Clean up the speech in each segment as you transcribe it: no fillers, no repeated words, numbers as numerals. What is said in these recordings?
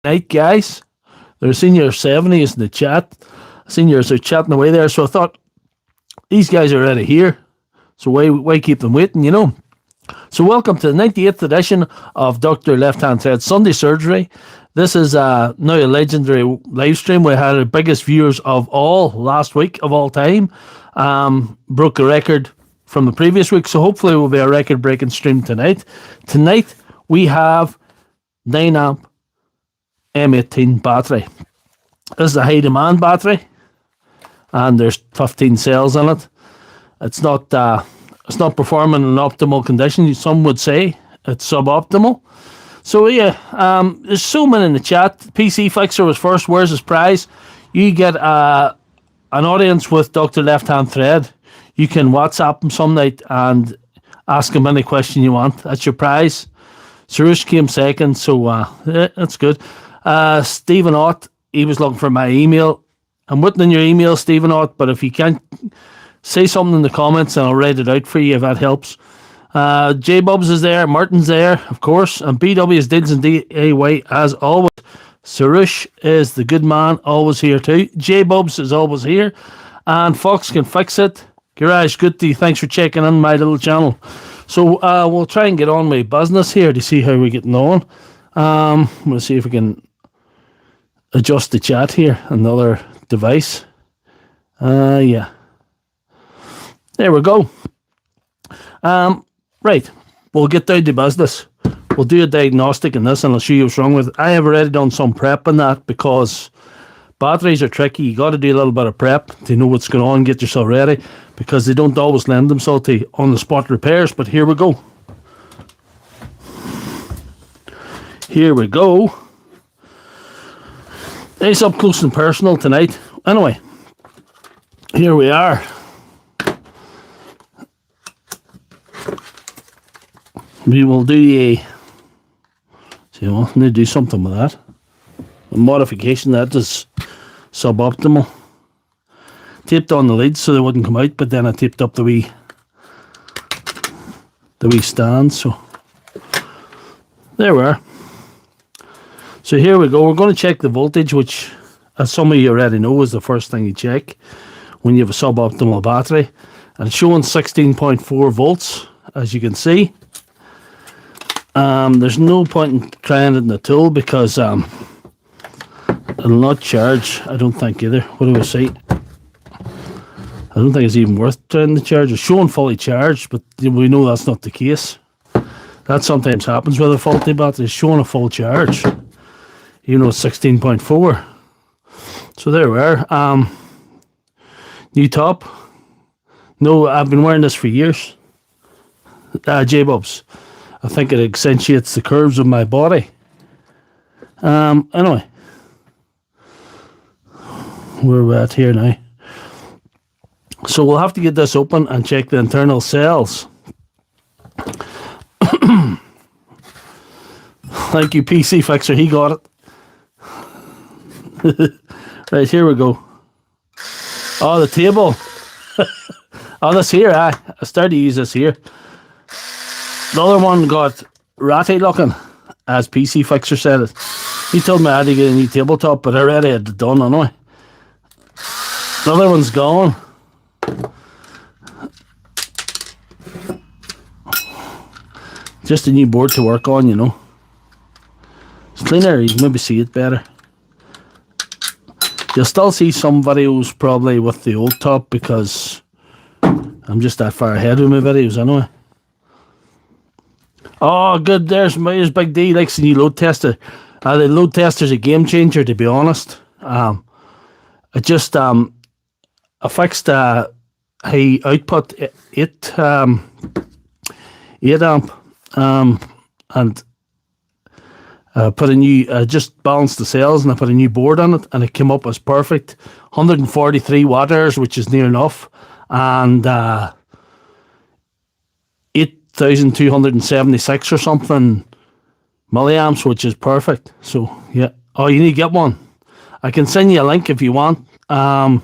night, guys. There's senior 70s in the chat. Seniors are chatting away there, so I thought these guys are already here. So why keep them waiting, you know? So welcome to the 98th edition of Dr. Lefthandthread Sunday Surgery. This is now a legendary live stream. We had the biggest viewers of all last week of all time. Broke a record from the previous week, so hopefully it will be a record-breaking stream tonight. Tonight we have 9 amp M18 battery. This is a high demand battery, and there's 15 cells in it. It's not performing in optimal condition. Some would say it's suboptimal. So yeah, there's so many in the chat. PC Fixer was first. Where's his prize? You get an audience with Dr. Lefthandthread. You can WhatsApp him some night and ask him any question you want. That's your prize. Suresh came second, so that's good. Stephen Ott, he was looking for my email. I'm waiting on your email, Stephen Ott, but if you can't, say something in the comments and I'll write it out for you if that helps. J Bubs is there, Martin's there, of course, and BW is Dids and DAY as always. Suresh is the good man, always here too. J Bubs is always here, and Fox Can Fix It. Garage Goody, thanks for checking in my little channel. So we'll try and get on with business here to see how we're getting on. We'll see if we can adjust the chat here. Another device. Yeah. There we go. Right. We'll get down to business. We'll do a diagnostic in this and I'll show you what's wrong with it. I have already done some prep on that because batteries are tricky. You got to do a little bit of prep to know what's going on, get yourself ready, because they don't always lend themselves to on-the-spot repairs. But here we go. Here we go. It's up close and personal tonight. Anyway, here we are. We will do a... See, I want to do something with that. A modification that is suboptimal. Taped on the lids so they wouldn't come out, but then I taped up the wee stand. So there we are. So here we go. We're going to check the voltage, which, as some of you already know, is the first thing you check when you have a suboptimal battery. And it's showing 16.4 volts, as you can see. There's no point in trying it in the tool because it'll not charge, I don't think either. What do we see? I don't think it's even worth trying to charge. It's showing fully charged, but we know that's not the case. That sometimes happens with a faulty battery. It's showing a full charge, even though it's 16.4. So there we are. New top. No, I've been wearing this for years. J-Bubs. I think it accentuates the curves of my body. Anyway. Where we're at here now. So we'll have to get this open and check the internal cells. Thank you, PC Fixer. He got it. Right, here we go. Oh, the table. Oh, this here. I started to use this here. The other one got ratty looking, as PC Fixer said it. He told me I had to get a new tabletop, but I already had it done anyway. The other one's gone. Just a new board to work on, you know. It's cleaner, you can maybe see it better. You'll still see some videos probably with the old top because I'm just that far ahead with my videos anyway. Oh, good. There's Big D. Likes the new load tester. The load tester's a game changer, to be honest. I just I fixed high output 8 amp and put a new. Just balanced the cells and I put a new board on it and it came up as perfect. 143 watt hours, which is near enough, and 8,276 or something milliamps, which is perfect. So yeah. Oh, you need to get one. I can send you a link if you want. I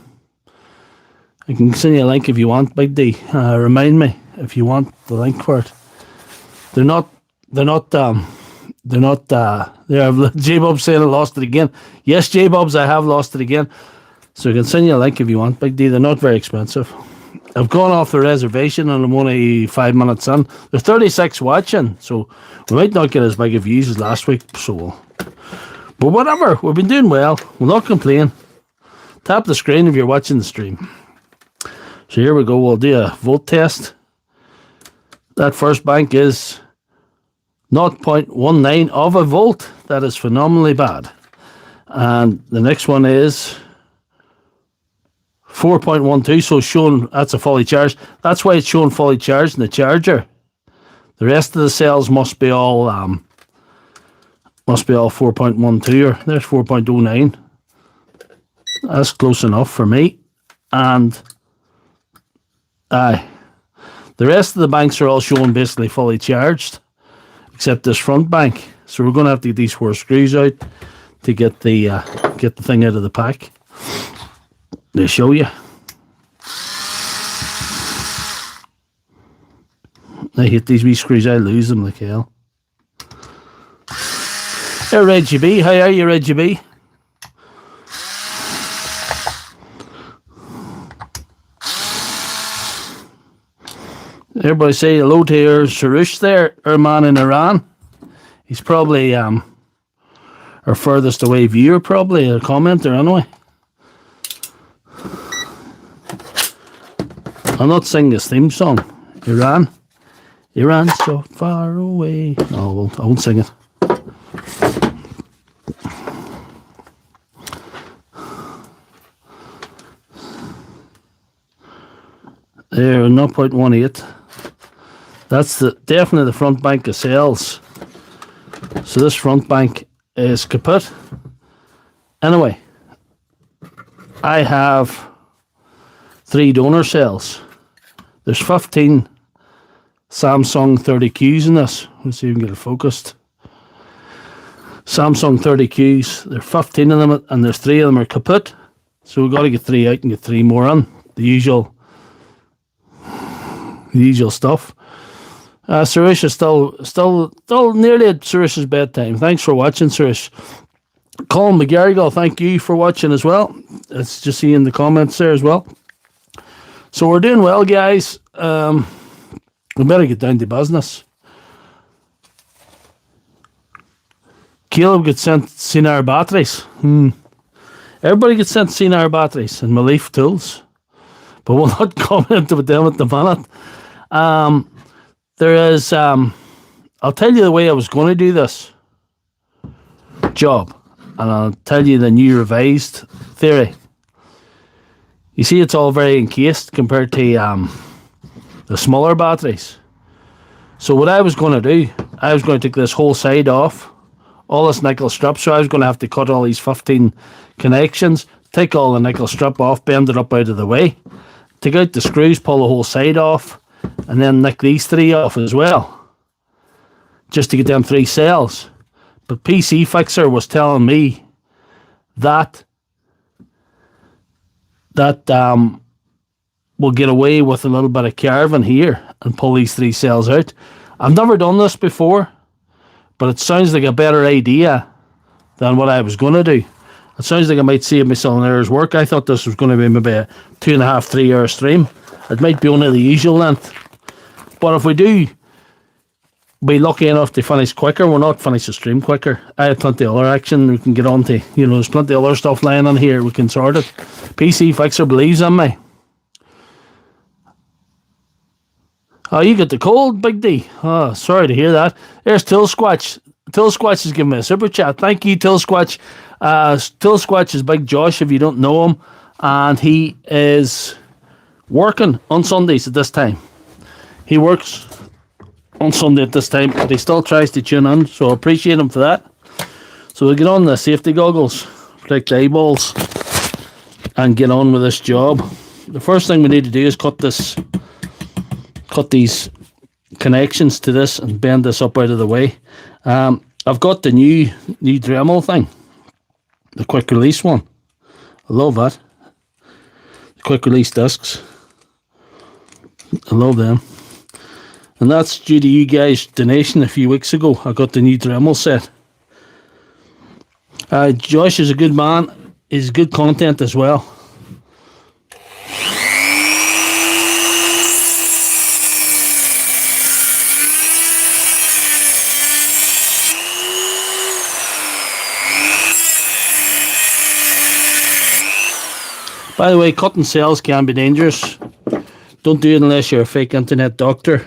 can send you a link if you want, Big D. Remind me if you want the link for it. They're not There, J-Bub's saying I lost it again. Yes, J-Bubs, I have lost it again. So you can send you a link if you want, Big D. They're not very expensive. I've gone off the reservation and I'm only 5 minutes in. There's 36 watching, so we might not get as big of views as last week. But whatever, we've been doing well. We'll not complain. Tap the screen if you're watching the stream. So here we go. We'll do a volt test. That first bank is 0.19 of a volt. That is phenomenally bad. And the next one is 4.12, so showing that's a fully charged. That's why it's showing fully charged in the charger. The rest of the cells must be all 4.12, or there's 4.09. That's close enough for me. And the rest of the banks are all showing basically fully charged, except this front bank. So we're going to have to get these 4 screws out to get the thing out of the pack. They show you. I hate these wee screws. I lose them like hell. Hey, Reggie B. How are you, Reggie B? Everybody say hello to your Sarush there, our man in Iran. He's probably our furthest away viewer, probably a commenter anyway. I'll not sing this theme song. Iran's so far away. No, I won't sing it. There, 0.18. That's definitely the front bank of cells. So this front bank is kaput. Anyway, I have 3 donor cells. There's 15 Samsung 30Qs in this. Let's see if we can get it focused. Samsung 30Qs. There are 15 of them, and there's 3 of them are kaput. So we've got to get 3 out and get 3 more on. The usual stuff. Suresh is still nearly at Suresh's bedtime. Thanks for watching, Suresh. Colin McGarrigle, thank you for watching as well. It's just seeing the comments there as well. So we're doing well, guys. We better get down to business. Caleb gets sent Sinar batteries. Everybody gets sent Sinar batteries and Malif tools. But we'll not comment about them at the minute. There is, I'll tell you the way I was going to do this job. And I'll tell you the new revised theory. You see, it's all very encased compared to the smaller batteries. So what I was going to do, I was going to take this whole side off, all this nickel strip. So I was going to have to cut all these 15 connections, take all the nickel strip off, bend it up out of the way, take out the screws, pull the whole side off, and then nick these 3 off as well, just to get them 3 cells. But PC Fixer was telling me that we'll get away with a little bit of carving here and pull these 3 cells out. I've never done this before, but it sounds like a better idea than what I was going to do. It sounds like I might save myself an hour's work. I thought this was going to be maybe a 2.5, 3 hour stream. It might be only the usual length. But if we do be lucky enough to finish quicker, we'll not finish the stream quicker. I have plenty of other action we can get on to. There's plenty of other stuff lying on here. We can sort it. PC Fixer believes in me. Oh, you get the cold, Big D. Oh, sorry to hear that. There's Till Squatch. Till Squatch is giving me a super chat. Thank you, Till Squatch. Till Squatch is Big Josh, if you don't know him. And he is working on Sundays at this time. He works on Sunday at this time, but he still tries to tune in, so I appreciate him for that. So we'll get on the safety goggles, protect the eyeballs, and get on with this job. The first thing we need to do is cut these connections to this and bend this up out of the way. I've got the new Dremel thing, the quick release one. I love that. The quick release discs. I love them. And that's due to you guys' donation a few weeks ago. I got the new Dremel set. Josh is a good man. He's good content as well. By the way, cutting cells can be dangerous. Don't do it unless you're a fake internet doctor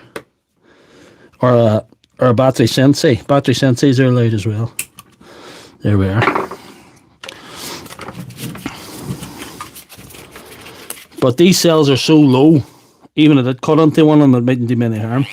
or a battery sensei. Battery senseis are allowed as well. There we are. But these cells are so low, even if it cut onto one of them, it mightn't do any harm.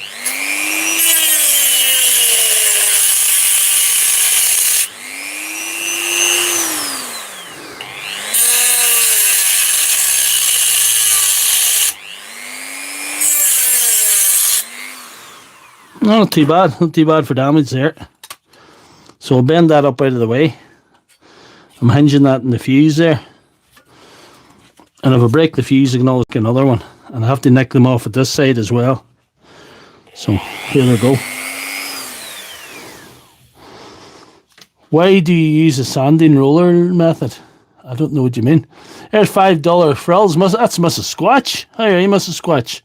Not too bad. Not too bad for damage there. So I'll bend that up out of the way. I'm hinging that in the fuse there. And if I break the fuse, I can always get another one. And I have to nick them off at this side as well. So here we go. Why do you use a sanding roller method? I don't know what you mean. There's $5 frills. That's Mrs. Squatch. How are you, Mrs. Squatch?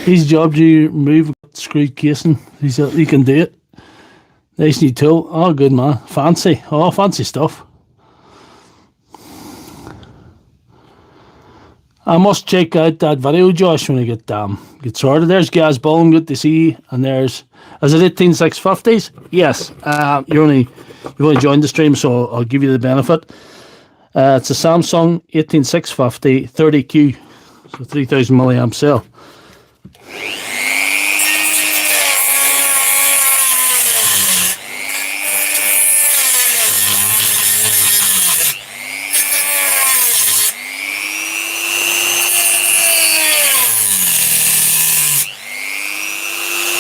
His job to remove screwed casing. He can do it. Nice new tool. Oh, good man. Fancy. Oh, fancy stuff. I must check out that video, Josh, when I get sorted. There's Gaz Bowling, good to see you. And there's, is it 18650s? Yes. You've only joined the stream, so I'll give you the benefit. It's a Samsung 18650 30Q, so 3000 milliamp cell.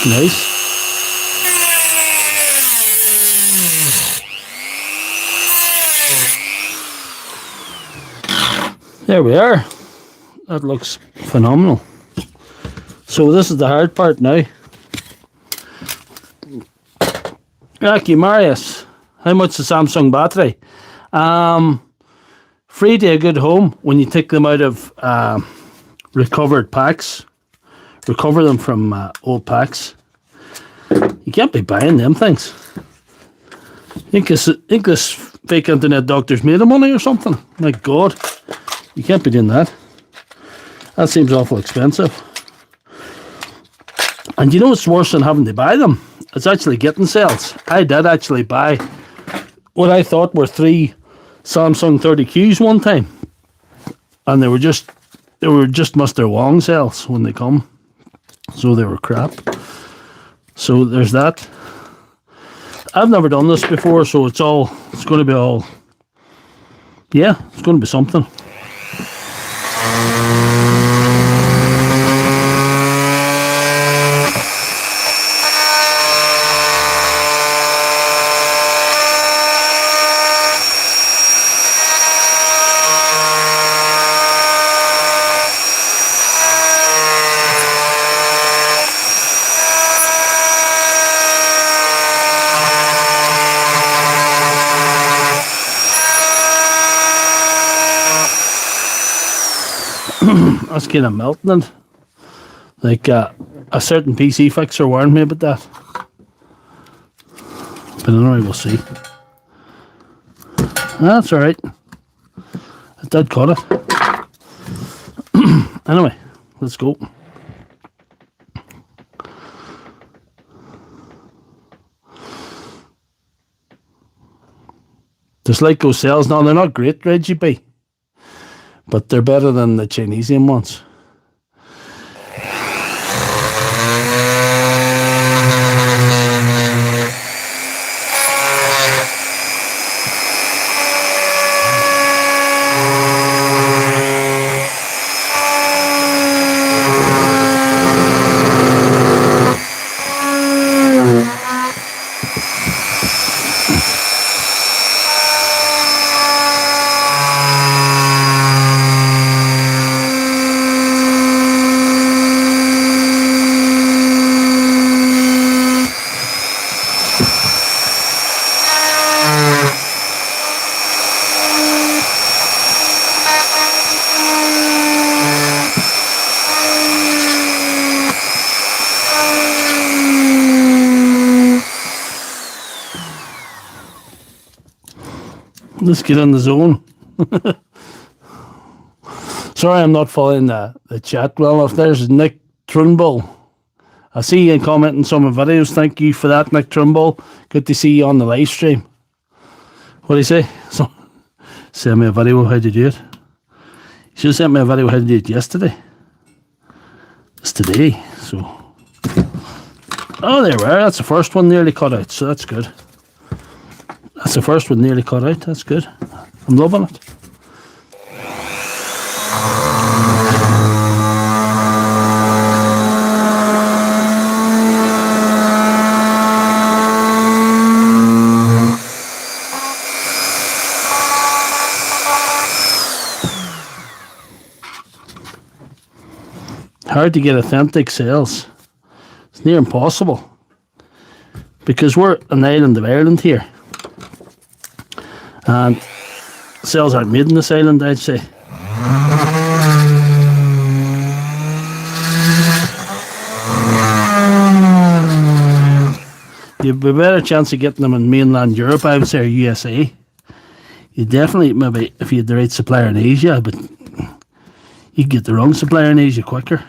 Nice. There we are. That looks phenomenal. So this is the hard part now. Rocky Marius, how much is the Samsung battery? Free to a good home when you take them out of recovered packs. Recover them from old packs. You can't be buying them things. Think this fake internet doctor's made of money or something? My God, you can't be doing that. That seems awful expensive. And you know what's worse than having to buy them? It's actually getting cells. I did actually buy what I thought were 3 Samsung 30Qs one time, and they were just Mr. Wong cells when they come. So they were crap. So there's that. I've never done this before, so it's going to be all, yeah, it's going to be something. That's kind of melting it. Like a certain PC fixer warned me about that. But anyway, we'll see. That's alright. It did cut it. Anyway, let's go. Just like those cells now, they're not great, Reggie B, but they're better than the Chinesian ones. Let's get in the zone. Sorry, I'm not following the chat well enough. There's Nick Trumbull. I see you commenting some of the videos. Thank you for that, Nick Trumbull. Good to see you on the live stream. What do you say? So, send me a video of how to do it. You should have sent me a video of how to do it yesterday. It's today, so. Oh, there we are. That's the first one nearly cut out, so that's good. That's the first one nearly cut out. That's good. I'm loving it. Hard to get authentic sales. It's near impossible. Because we're an island of Ireland here. And sales aren't made in this island, I'd say. You've a better chance of getting them in mainland Europe, I would say, or USA. You definitely, maybe, if you had the right supplier in Asia, but you get the wrong supplier in Asia quicker.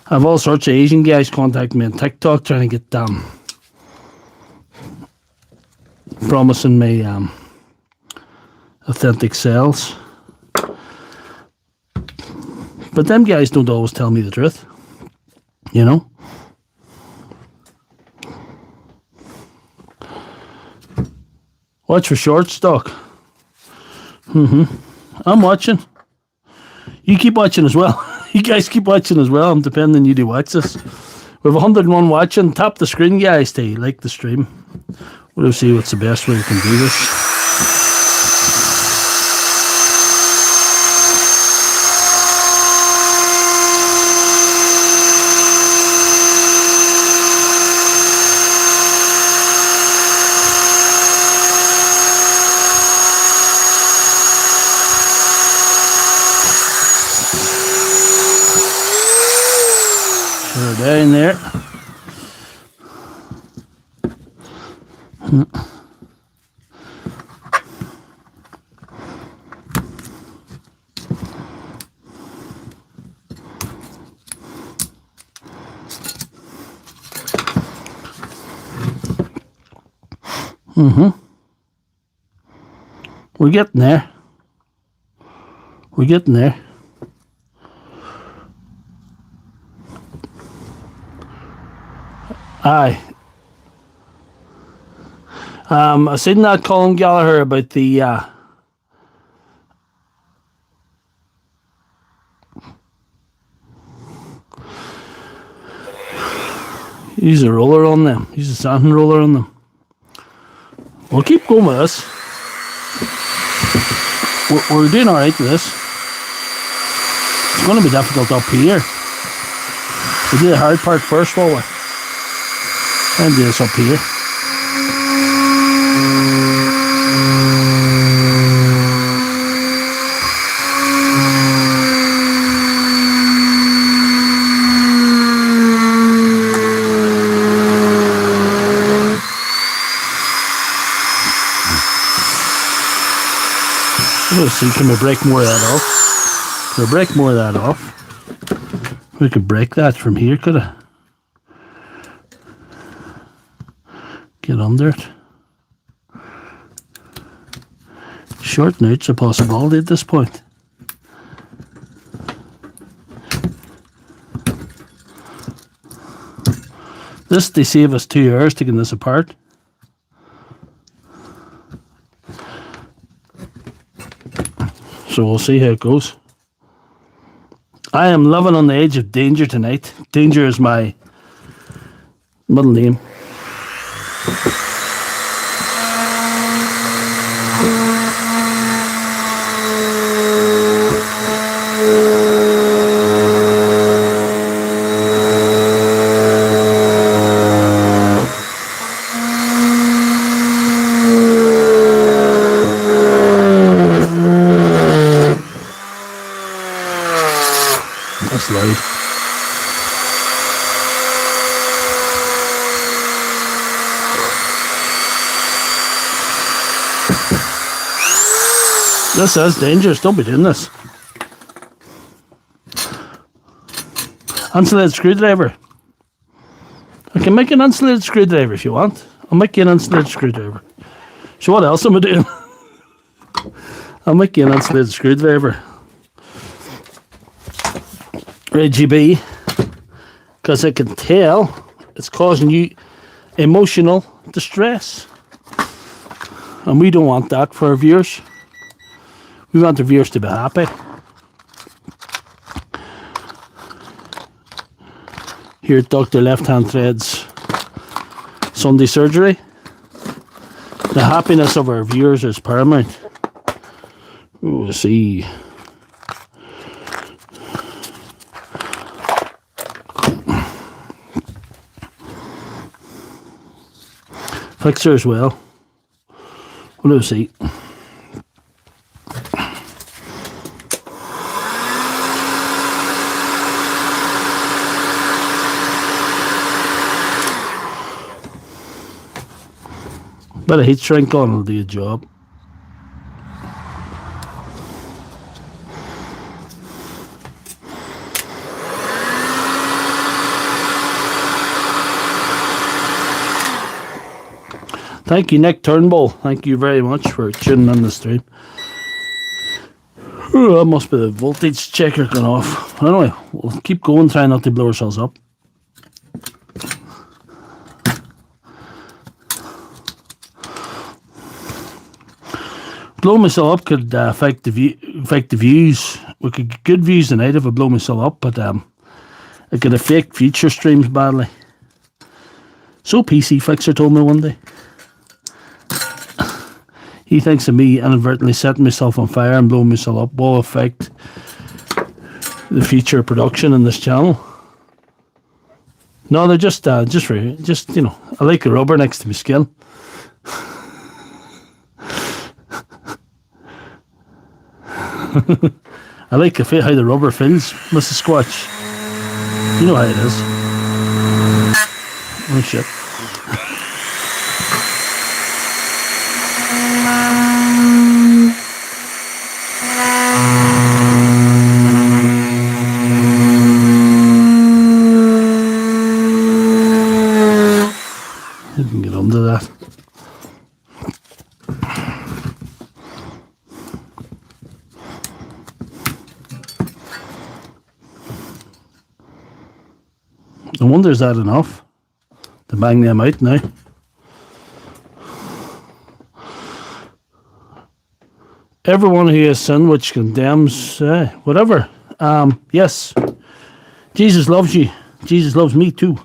I have all sorts of Asian guys contacting me on TikTok trying to get promising me authentic sales. But them guys don't always tell me the truth. You know? Watch for short stock. I'm watching. You keep watching as well. You guys keep watching as well. I'm depending on you to watch this. We have 101 watching. Tap the screen, guys, to like the stream. We'll see what's the best way we can do this. Down there. We're getting there. We're getting there. Aye. I seen that Colin Gallagher about the use a roller on them. Use a sanding roller on them. We'll keep going with this. We're doing alright with this. It's going to be difficult up here. We'll do the hard part first, will we? And do this up here. Let's see, can we break more of that off? Can we break more of that off? We could break that from here, could I? Get under it. Shorten out's a possibility at this point. This, they save us 2 hours taking this apart. So we'll see how it goes. I am living on the edge of danger tonight. Danger is my middle name. That's loud. This is dangerous. Don't be doing this. Insulated screwdriver. I can make an insulated screwdriver if you want. I'll make you an insulated screwdriver. So what else am I doing? I'll make you an insulated screwdriver. Right, GB. Because I can tell it's causing you emotional distress. And we don't want that for our viewers. We want the viewers to be happy. Here at Dr. Lefthandthread's Sunday surgery. The happiness of our viewers is paramount. We'll see. Fixer as well. We'll see. But a heat shrink on will do a job. Thank you, Nick Turnbull. Thank you very much for tuning in the stream. Ooh, that must be the voltage checker going off. Anyway, we'll keep going, try not to blow ourselves up. Blow myself up could affect the views. We could get good views tonight if I blow myself up, but it could affect future streams badly. So PC Fixer told me one day. He thinks of me inadvertently setting myself on fire and blowing myself up will affect the future production in this channel. No, they're just you know, I like the rubber next to my skin. I like how the rubber feels, Mrs. Squatch. You know how it is. Oh shit. You can get under that. I wonder, is that enough to bang them out now? Everyone who has sinned which condemns, whatever. Yes, Jesus loves you. Jesus loves me too.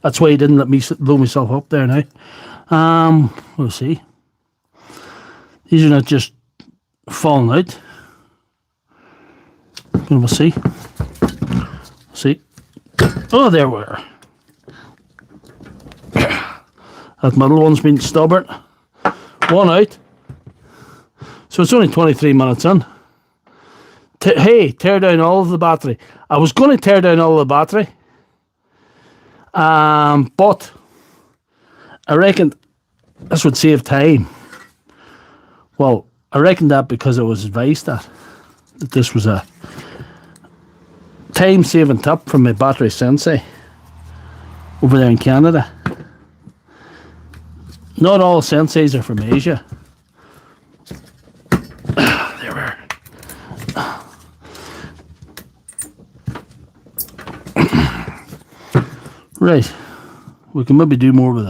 That's why he didn't let me blow myself up there now. We'll see. These are not just falling out. We'll see. See. Oh, there we are. That middle one's been stubborn. One out. So it's only 23 minutes in. Hey, tear down all of the battery. I was going to tear down all of the battery. But I reckon this would save time. Well, I reckon that because I was advised that this was a time-saving tip from my battery sensei over there in Canada. Not all senseis are from Asia. There we are. Right, we can maybe do more with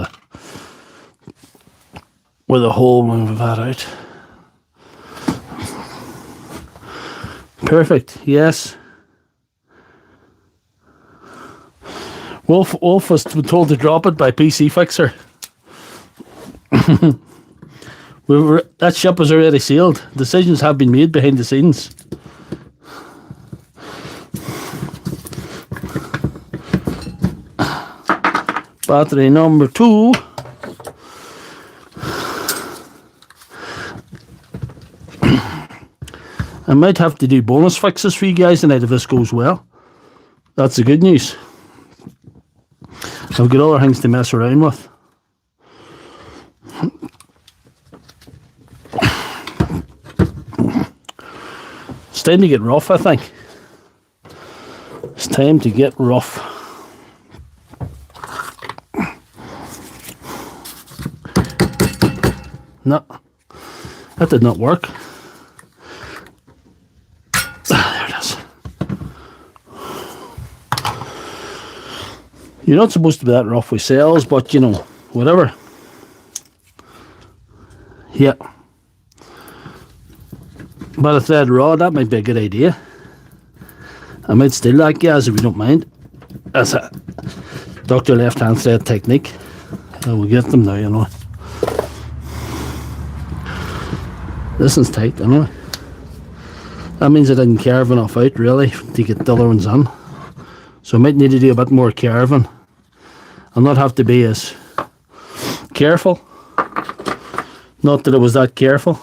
a hole when we've had out. Perfect. Yes. Wolf was told to drop it by PC Fixer. That ship was already sealed. Decisions have been made behind the scenes. Battery number 2. I might have to do bonus fixes for you guys tonight if this goes well. That's the good news. I've got other things to mess around with. time to get rough, I think. It's time to get rough. No, that did not work. There it is. You're not supposed to be that rough with sails, but you know, whatever. Yeah. But a thread rod, that might be a good idea. I might steal that, guys, if you don't mind. That's a Dr. Left-hand thread technique. We'll get them now, you know. This one's tight, anyway. That means I didn't carve enough out, really, to get the other ones in. So I might need to do a bit more carving. I'll not have to be as careful. Not that it was that careful.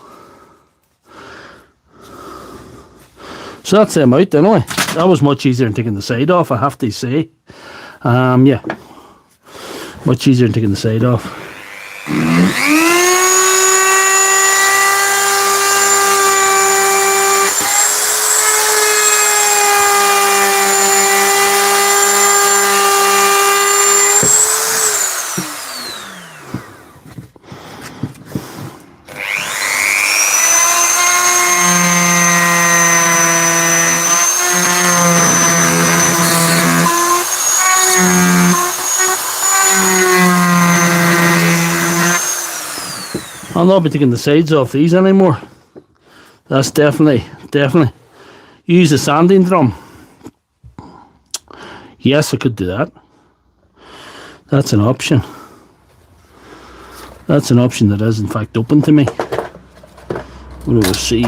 So that's them out, anyway. That was much easier than taking the side off, I have to say. Yeah. Much easier than taking the side off. I'll not be taking the sides off these anymore. That's definitely. Use a sanding drum. Yes, I could do that. That's an option. That's an option that is in fact open to me. What do we see?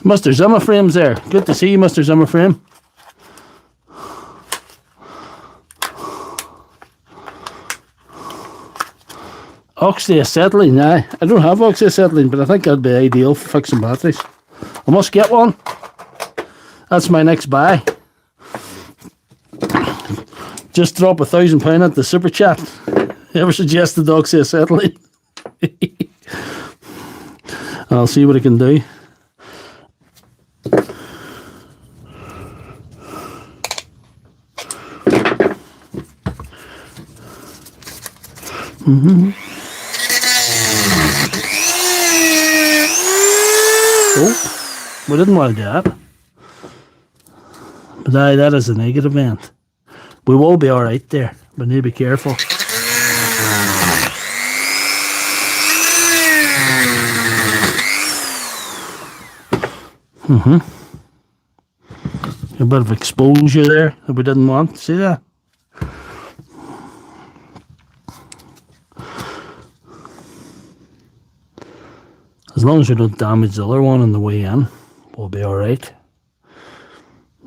Mr. Zimmer frame's there. Good to see you, Mr. Zimmer frame. Oxyacetylene, aye. I don't have oxyacetylene, but I think that'd be ideal for fixing batteries. I must get one. That's my next buy. Just drop £1,000 at the super chat. Ever suggested oxyacetylene? I'll see what I can do. Oh, we didn't want to do that. But aye, that is a negative end. We will be alright there, but need to be careful. A bit of exposure there that we didn't want. See that? As long as we don't damage the other one on the way in, we'll be alright.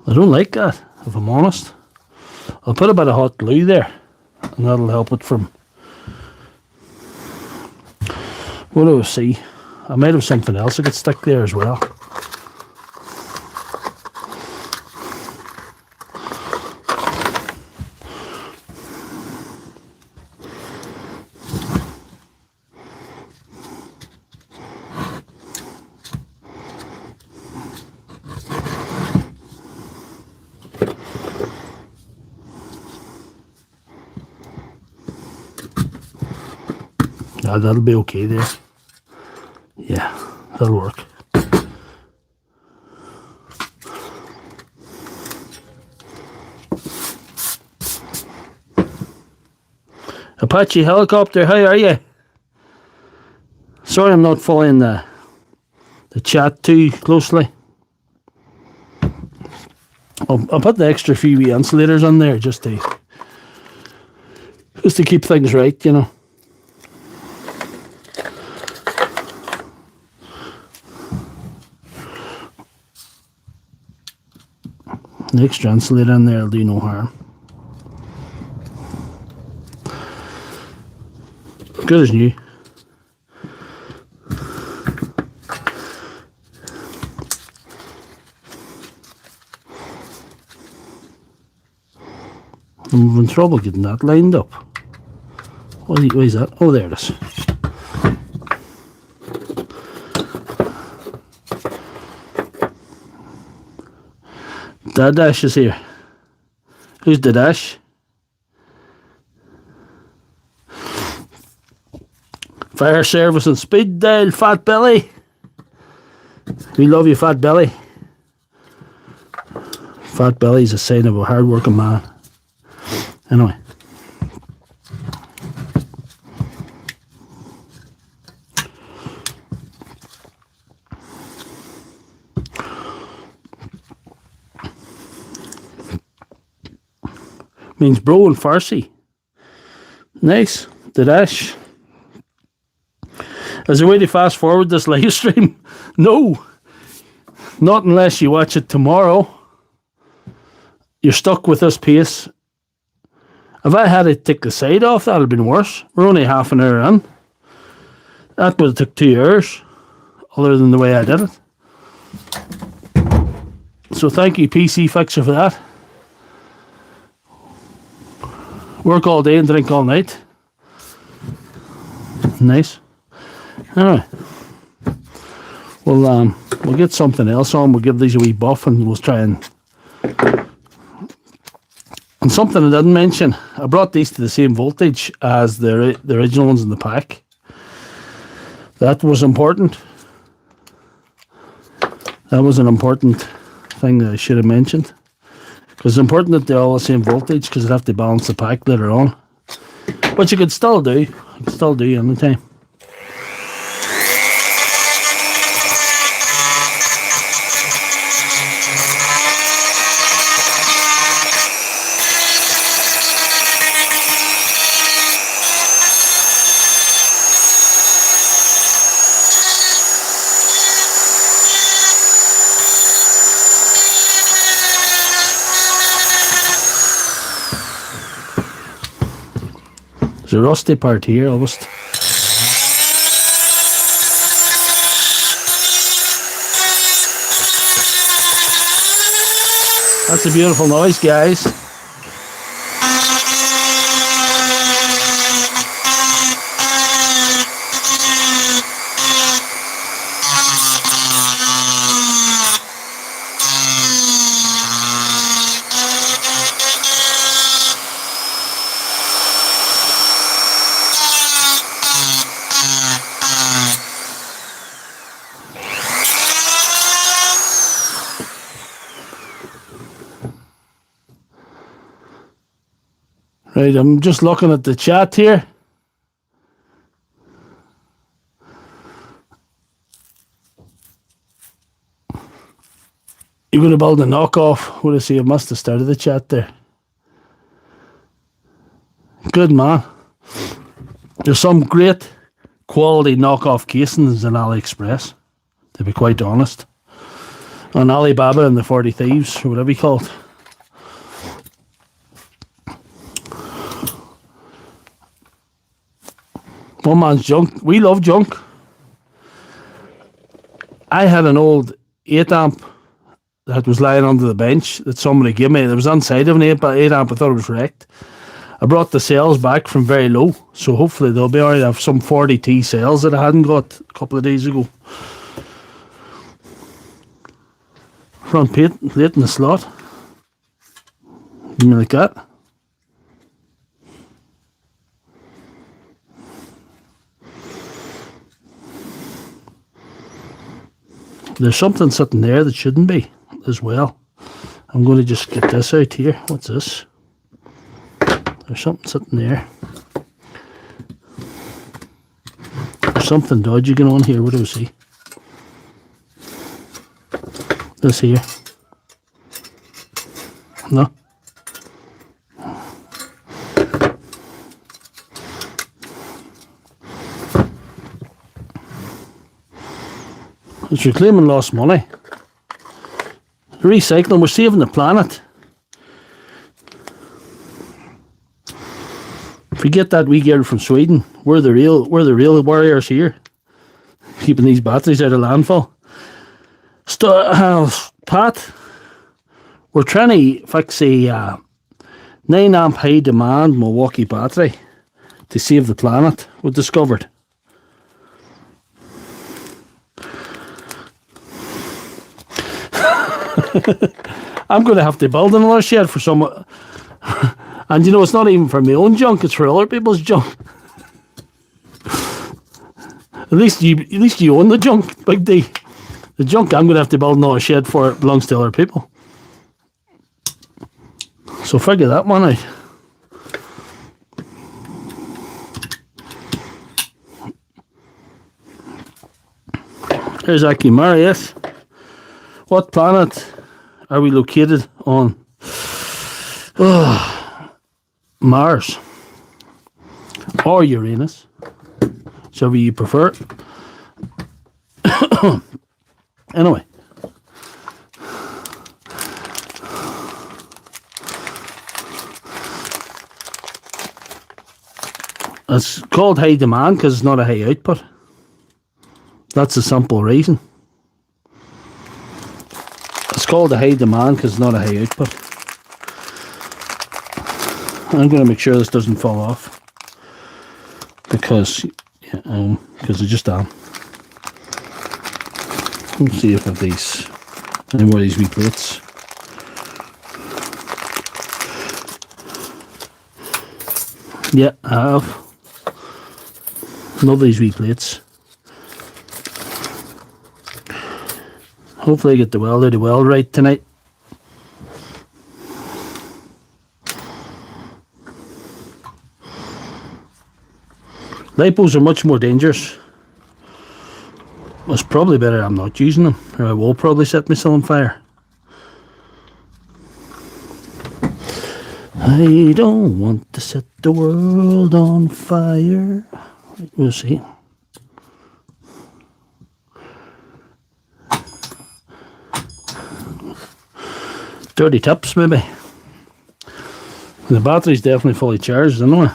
I don't like that, if I'm honest. I'll put a bit of hot glue there, and that'll help it from... What do I see? I might have something else I could stick there as well. That'll be okay there. Yeah, that'll work. Apache Helicopter, how are you? Sorry I'm not following the chat too closely. I'll put the extra few wee insulators on there just to keep things right, you know. The extra insulator in there will do no harm. Good as new. I'm having trouble getting that lined up. What is that? Oh, there it is. Dash is here. Who's Dash? Fire service and speed dial, Fat Belly. We love you, Fat Belly. Fat Belly's a sign of a hard-working man. Anyway. Means bro in Farsi. Nice. Dash. Is there a way to fast forward this live stream? No. Not unless you watch it tomorrow. You're stuck with this pace. If I had to take the side off, that would have been worse. We're only half an hour in. That would have took 2 hours, other than the way I did it. So thank you, PC Fixer, for that. Work all day and drink all night. Nice. Anyway, we'll get something else on. We'll give these a wee buff, and we'll try and something I didn't mention. I brought these to the same voltage as the original ones in the pack. That was important. That was an important thing that I should have mentioned. Because it's important that they're all the same voltage, because I'd have to balance the pack later on. Which you could still do. You can still do anytime. There's a rusty part here, almost. That's a beautiful noise, guys. Right, I'm just looking at the chat here. You're going to build a knockoff. What I see, I must have started the chat there. Good man. There's some great quality knockoff casings on AliExpress, to be quite honest. On Alibaba and the 40 Thieves, or whatever you call it. One man's junk. We love junk. I had an old 8 amp that was lying under the bench that somebody gave me. It was inside of an 8 amp. I thought it was wrecked. I brought the cells back from very low, so hopefully they'll be alright. I have some 40T cells that I hadn't got a couple of days ago. Front plate in the slot. Give me like that. There's something sitting there that shouldn't be as well. I'm going to just get this out here. What's this? There's something sitting there. There's something dodgy going on here. What do we see? This here. No. It's reclaiming lost money. Recycling, we're saving the planet. Forget that wee girl from Sweden. We're the real warriors here. Keeping these batteries out of landfill. Pat, we're trying to fix a 9 amp high demand Milwaukee battery to save the planet, we discovered. I'm going to have to build another shed for some. And you know, it's not even for my own junk; it's for other people's junk. At least you own the junk, Big D. The junk I'm going to have to build another shed for it belongs to other people. So figure that one out. There's Aki Marius. What planet are we located on? Mars or Uranus, whichever you prefer. Anyway, it's called high demand because it's not a high output. That's the simple reason. It's called a high demand because it's not a high output. I'm going to make sure this doesn't fall off because I just am. Let's see if I have these, any more of these wee plates. Yeah, I have. Love these wee plates. Hopefully I get the weld right tonight. Lipos are much more dangerous. It's probably better I'm not using them, or I will probably set myself on fire. I don't want to set the world on fire. We'll see. Dirty tips, maybe. The battery's definitely fully charged, anyway.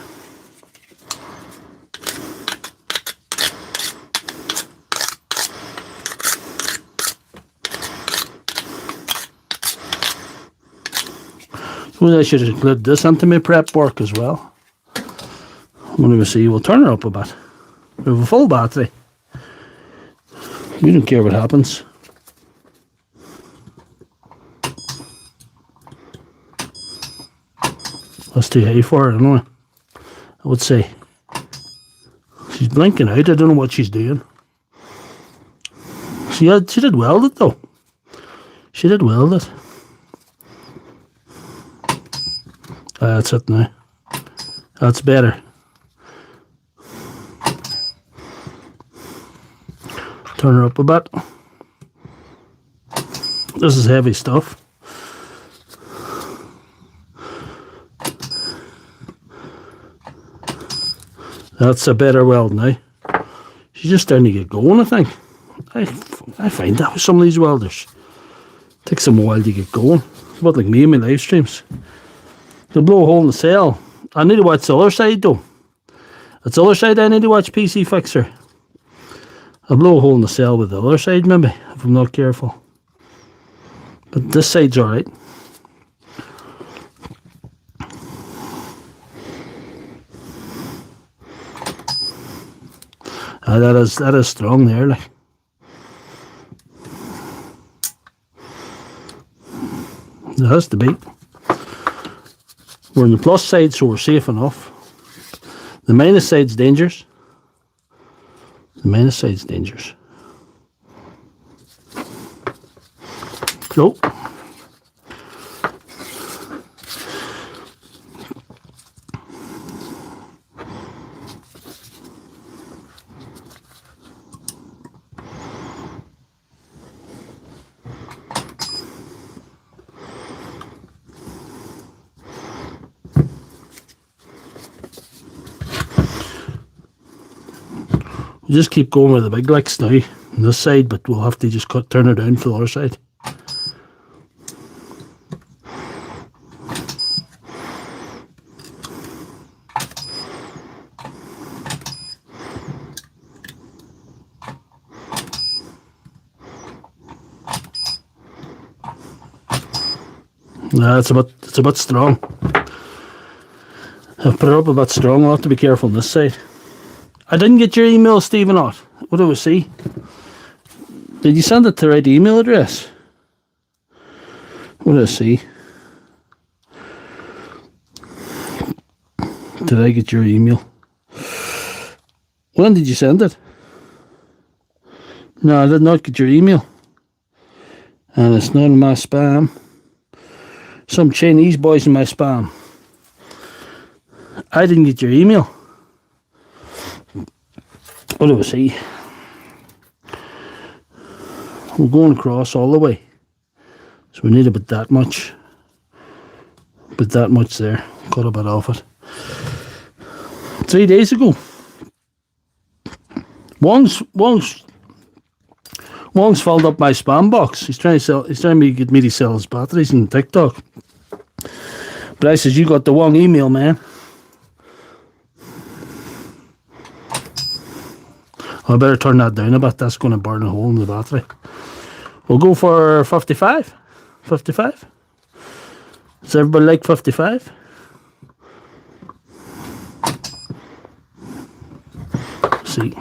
Well, I should include this into my prep work as well. When we see, we'll turn her up a bit. We have a full battery. We don't care what happens. That's too high for her, anyway. I would say. She's blinking out. I don't know what she's doing. She did weld it though. She did weld it. That's it now. That's better. Turn her up a bit. This is heavy stuff. That's a better weld now. She's just starting to get going, I think. I find that with some of these welders. It takes them a while to get going. It's about like me and my live streams. They'll blow a hole in the cell. I need to watch the other side though. It's the other side I need to watch PC Fixer. I'll blow a hole in the cell with the other side maybe, if I'm not careful. But this side's alright. That is strong there, like. It has to be. We're on the plus side, so we're safe enough. The minus side's dangerous. The minus side's dangerous. Nope. We'll just keep going with the big licks now on this side, but we'll have to just turn it down for the other side. It's a bit strong. I've put it up a bit strong. I'll have to be careful on this side. I didn't get your email, Stephen Ott. What do we see? Did you send it to the right email address? What did I see? Did I get your email? When did you send it? No, I did not get your email. And it's not in my spam. Some Chinese boys in my spam. I didn't get your email. What do I see? We're going across all the way. So we need about that much. About that much there. Cut a bit off it. 3 days ago. Wong's filled up my spam box. He's trying to get me to sell his batteries on TikTok. But I says, you got the wrong email, man. I better turn that down a bit. That's going to burn a hole in the battery. We'll go for 55. 55. Does everybody like 55? Let's see.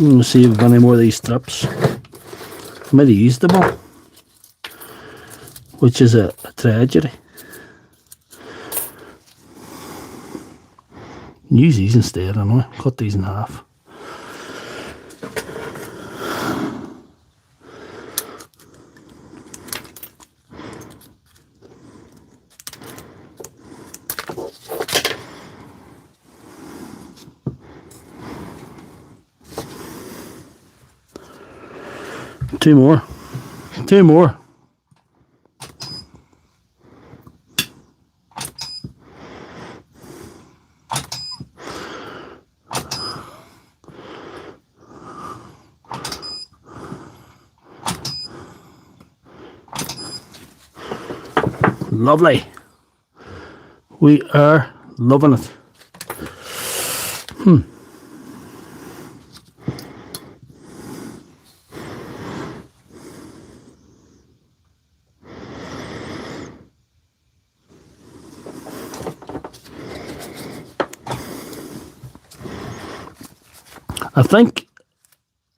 Let's see if we've got any more of these strips. I might have used them all, which is a tragedy. Use these instead, I know. Cut these in half. Two more. Two more. Lovely. We are loving it. I think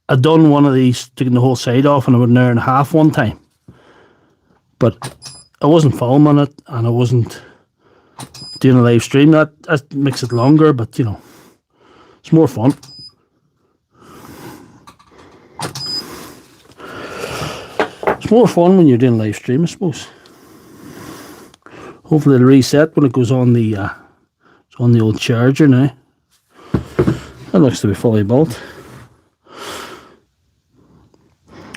I done one of these, taking the whole side off, and I was an hour and a half one time. But I wasn't filming it, and I wasn't doing a live stream. That makes it longer, but you know, it's more fun. It's more fun when you're doing a live stream, I suppose. Hopefully it'll reset when it goes on the it's on the old charger now. That looks to be fully built.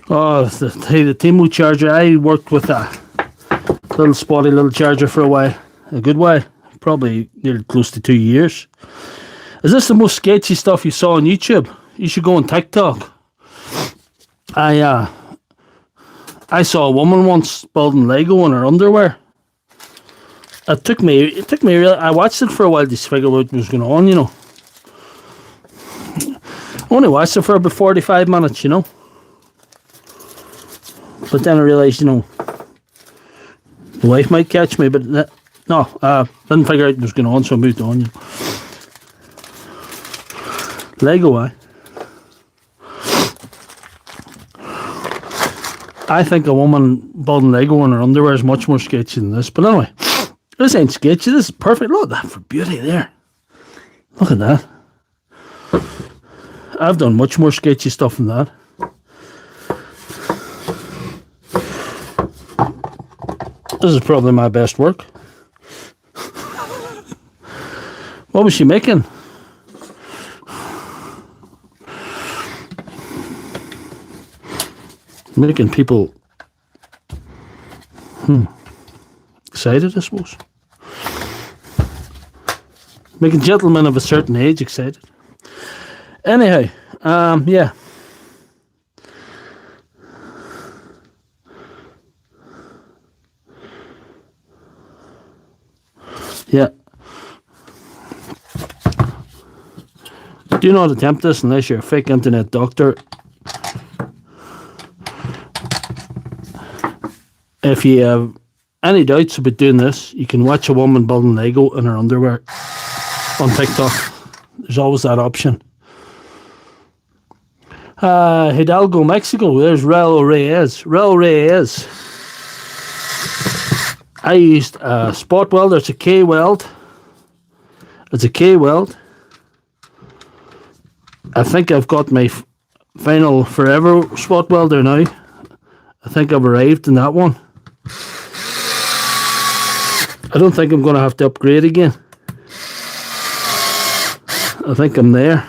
Oh, the Temu charger. I worked with a little spotty little charger for a while. A good while. Probably nearly close to 2 years. Is this the most sketchy stuff you saw on YouTube? You should go on TikTok. I saw a woman once building Lego in her underwear. It took me really, I watched it for a while to figure out what was going on, you know. Only watched it for about 45 minutes, you know. But then I realised, you know, the wife might catch me, but didn't figure out what was going on, so I moved on, you know. Lego, I think a woman building Lego in her underwear is much more sketchy than this. But anyway, this ain't sketchy, this is perfect. Look at that for beauty there. Look at that. I've done much more sketchy stuff than that. This is probably my best work. What was she making? Making people excited, I suppose. Making gentlemen of a certain age excited. Anyhow, yeah. Yeah. Do not attempt this unless you're a fake internet doctor. If you have any doubts about doing this, you can watch a woman building Lego in her underwear on TikTok. There's always that option. Hidalgo, Mexico. There's Raul Reyes. Raul Reyes. I used a spot welder. It's a K weld. It's a K weld. I think I've got my final forever spot welder now. I think I've arrived in that one. I don't think I'm going to have to upgrade again. I think I'm there.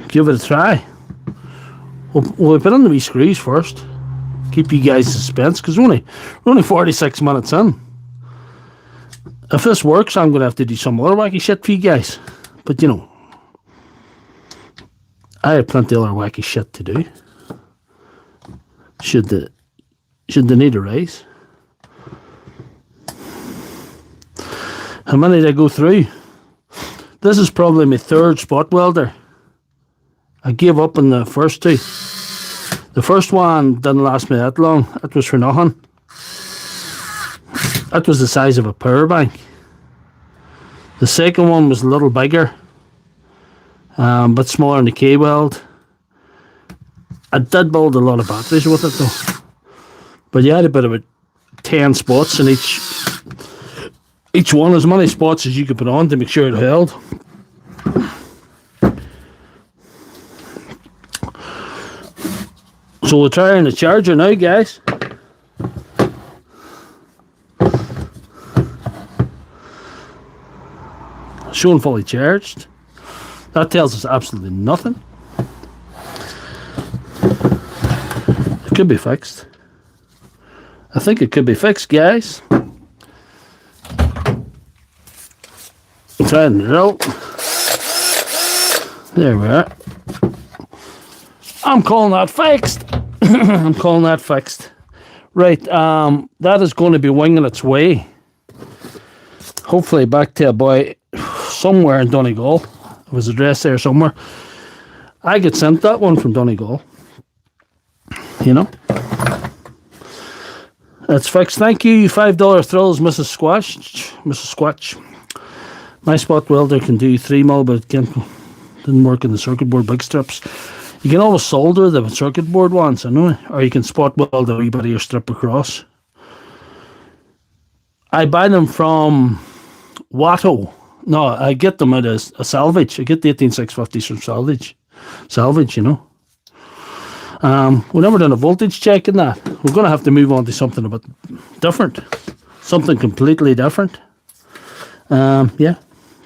Give it a try. We'll put on the wee screws first. Keep you guys suspense, because we're only 46 minutes in. If this works, I'm going to have to do some other wacky shit for you guys. But, you know, I have plenty of other wacky shit to do. Should the need a raise. How many did I go through? This is probably my third spot welder. I gave up on the first two. The first one didn't last me that long. It was for nothing. That was the size of a power bank. The second one was a little bigger, but smaller than the K-weld. I did build a lot of batteries with it though. But you had about 10 spots in each one, as many spots as you could put on to make sure it held. So we'll try on the charger now, guys. Showing fully charged. That tells us absolutely nothing. It could be fixed. I think it could be fixed, guys. Try and drill. There we are. I'm calling that fixed. I'm calling that fixed. Right, that is going to be winging its way. Hopefully back to a boy somewhere in Donegal. It was addressed there somewhere. I get sent that one from Donegal. You know. That's fixed. Thank you. $5 thrills, Mrs. Squash. Mrs. Squatch. My spot welder can do 3mm, but it didn't work in the circuit board big strips. You can always solder the circuit board ones, I know, or you can spot weld a wee bit of your strip across. I buy them from Watto. No, I get them at a salvage. I get the 18650s from salvage, you know. We've never done a voltage check in that. We're going to have to move on to something a bit different. Something completely different. Yeah.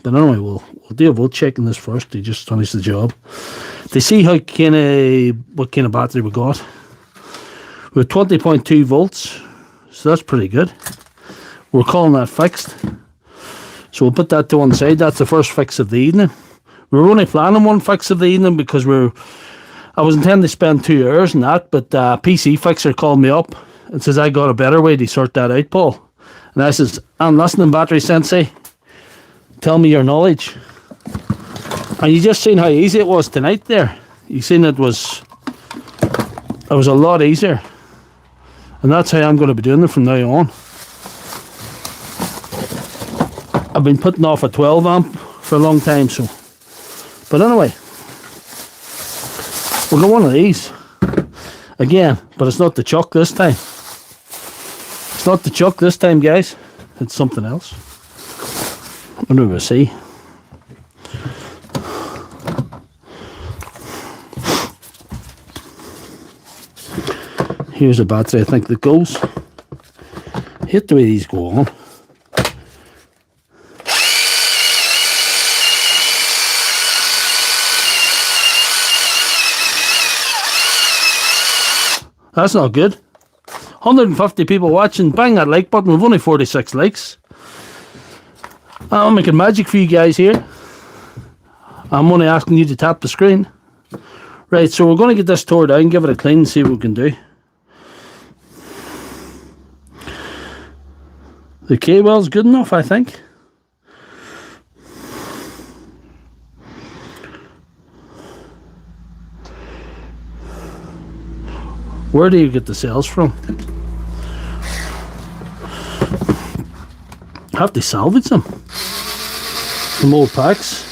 But anyway, we'll do a volt check in this first to just finish the job. To see what kind of battery we got. We're 20.2 volts, so that's pretty good. We're calling that fixed. So we'll put that to one side. That's the first fix of the evening. We were only planning one fix of the evening because I was intending to spend 2 hours on that, but PC Fixer called me up and says, I got a better way to sort that out, Paul. And I says, I'm listening, Battery Sensei. Tell me your knowledge. And you just seen how easy it was tonight there. You seen it was a lot easier. And that's how I'm going to be doing it from now on. I've been putting off a 12 amp for a long time, so. But anyway, we'll go one of these again, but it's not the chuck this time. It's not the chuck this time, guys. It's something else. What do we see? Here's a battery, I think, that goes. Hate the way these go on. That's not good. 150 people watching. Bang that like button. We've only 46 likes. I'm making magic for you guys here. I'm only asking you to tap the screen. Right, so we're going to get this tore down, give it a clean, and see what we can do. The K-well's good enough, I think. Where do you get the cells from? Have to salvage them from old packs.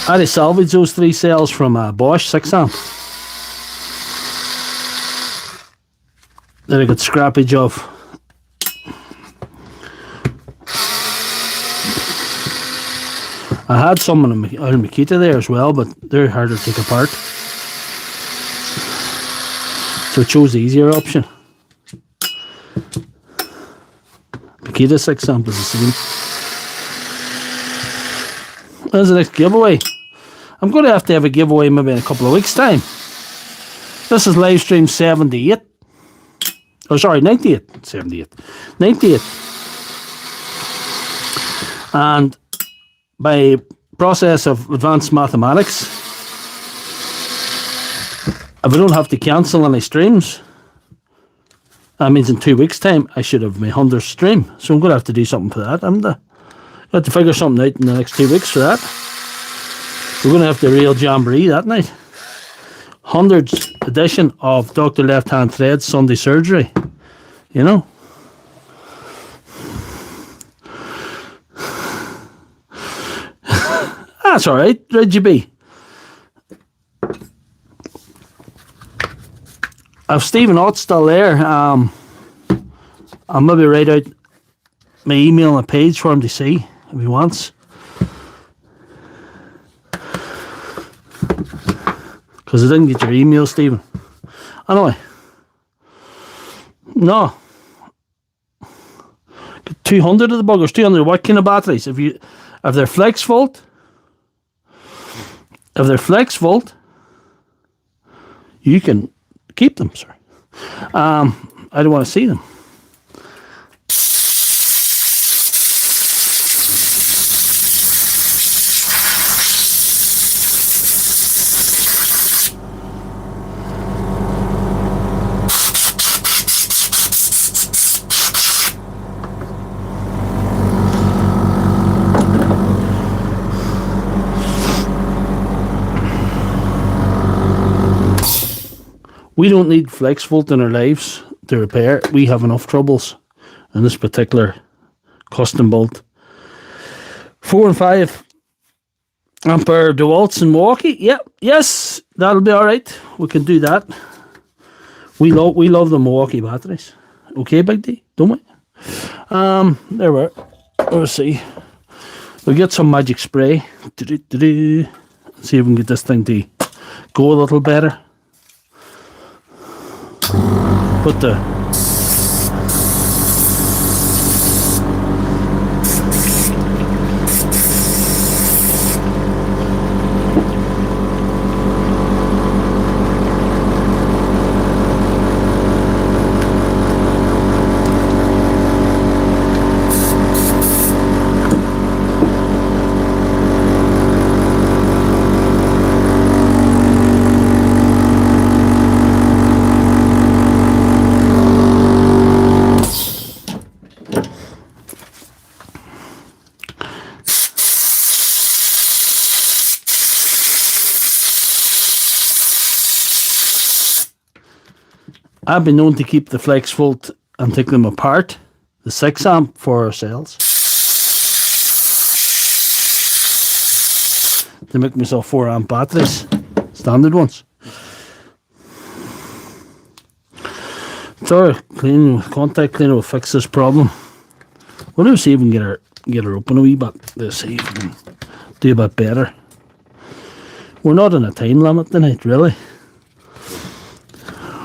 I had to salvage those 3 cells from a Bosch 6 amp that I got scrappage of. I had some on Makita there as well, but they're harder to take apart. So I chose the easier option. Makita 6 amp is the same. There's the next giveaway. I'm going to have a giveaway maybe in a couple of weeks' time. This is live stream 78. Oh, sorry, 98. 78. 98. And by process of advanced mathematics, if I don't have to cancel any streams, that means in 2 weeks' time I should have my 100th stream. So I'm going to have to do something for that, haven't I? I have to figure something out in the next 2 weeks for that. We're going to have the real jamboree that night. 100th edition of Dr. Lefthandthread's Sunday Surgery. You know? That's alright, Reggie B. If Stephen Ott's still there, I'll maybe write out my email on a page for him to see if he wants. Because I didn't get your email, Stephen. Anyway. No. 200 of the buggers, 200 what kind of batteries? If they're flex volt, you can keep them, sir. I don't want to see them. We don't need flex volt in our lives to repair. We have enough troubles in this particular custom built 4 and 5 ampere DeWalt's in Milwaukee. Yep, yes, that'll be all right. We can do that. We love the Milwaukee batteries. Okay, Big D, don't we? There we are. Let's see. We'll get some magic spray. See if we can get this thing to go a little better. Put the I've been known to keep the flex volt and take them apart, the 6 amp for our cells, to make myself 4 amp batteries, standard ones. So cleaning with contact cleaner will fix this problem. We'll see if we can get her open a wee bit. Let's see if we can do a bit better. We're not on a time limit tonight, really.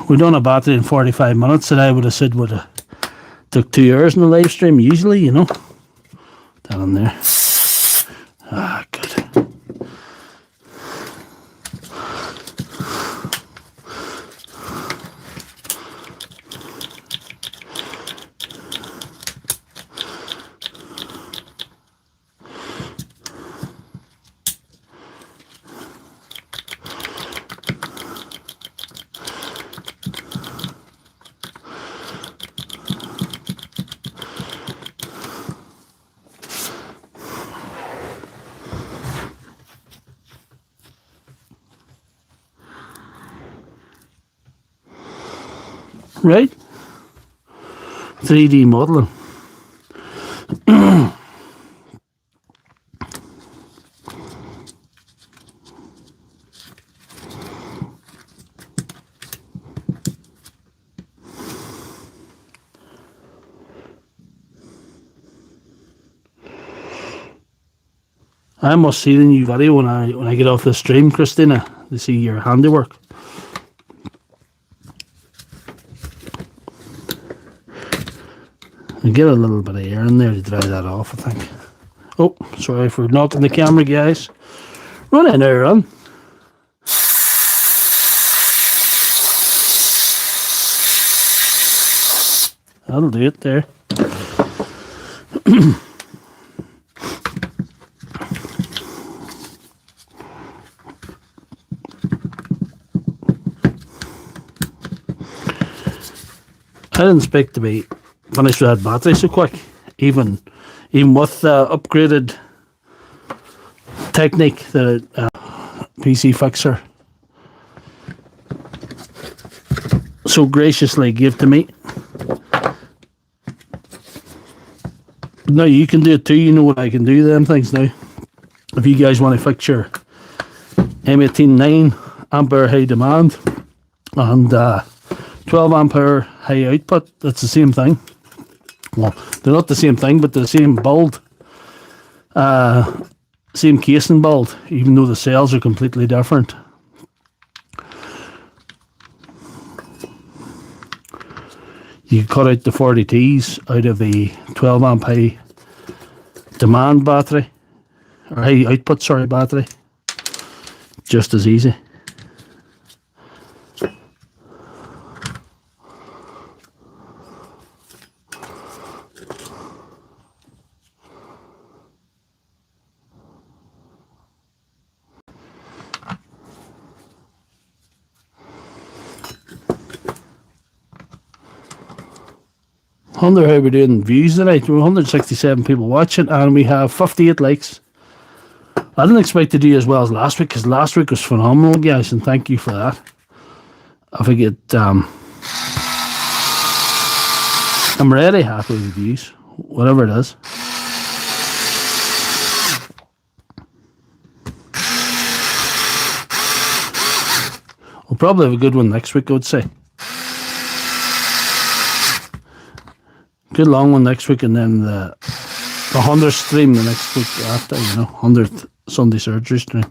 We done a battery in 45 minutes that I would have said would have took 2 hours in the live stream usually, you know. Down in there. Ah, good. right? 3D modeling. I must see the new video when I get off the stream, Christina, to see your handiwork. I get a little bit of air in there to dry that off, I think. Oh, sorry for knocking the camera, guys. Run in there, run. That'll do it there. I didn't expect to be finished with that battery so quick, even with the upgraded technique that PC Fixer so graciously gave to me. Now you can do it too. You know what I can do them things now. If you guys want to fix your M18 9 ampere high demand and 12 ampere high output, that's the same thing. Well, they're not the same thing, but they're the same build. Same casing build, even though the cells are completely different. You cut out the 40Ts out of the 12 amp high demand battery, or high output, sorry, battery. Just as easy. I wonder how we're doing views tonight. We're 167 people watching and we have 58 likes. I didn't expect to do as well as last week because last week was phenomenal, guys, and thank you for that. I think I'm really happy with views, whatever it is. We'll probably have a good one next week, I would say. Good long one next week, and then the 100th stream the next week after, 100th Sunday surgery stream.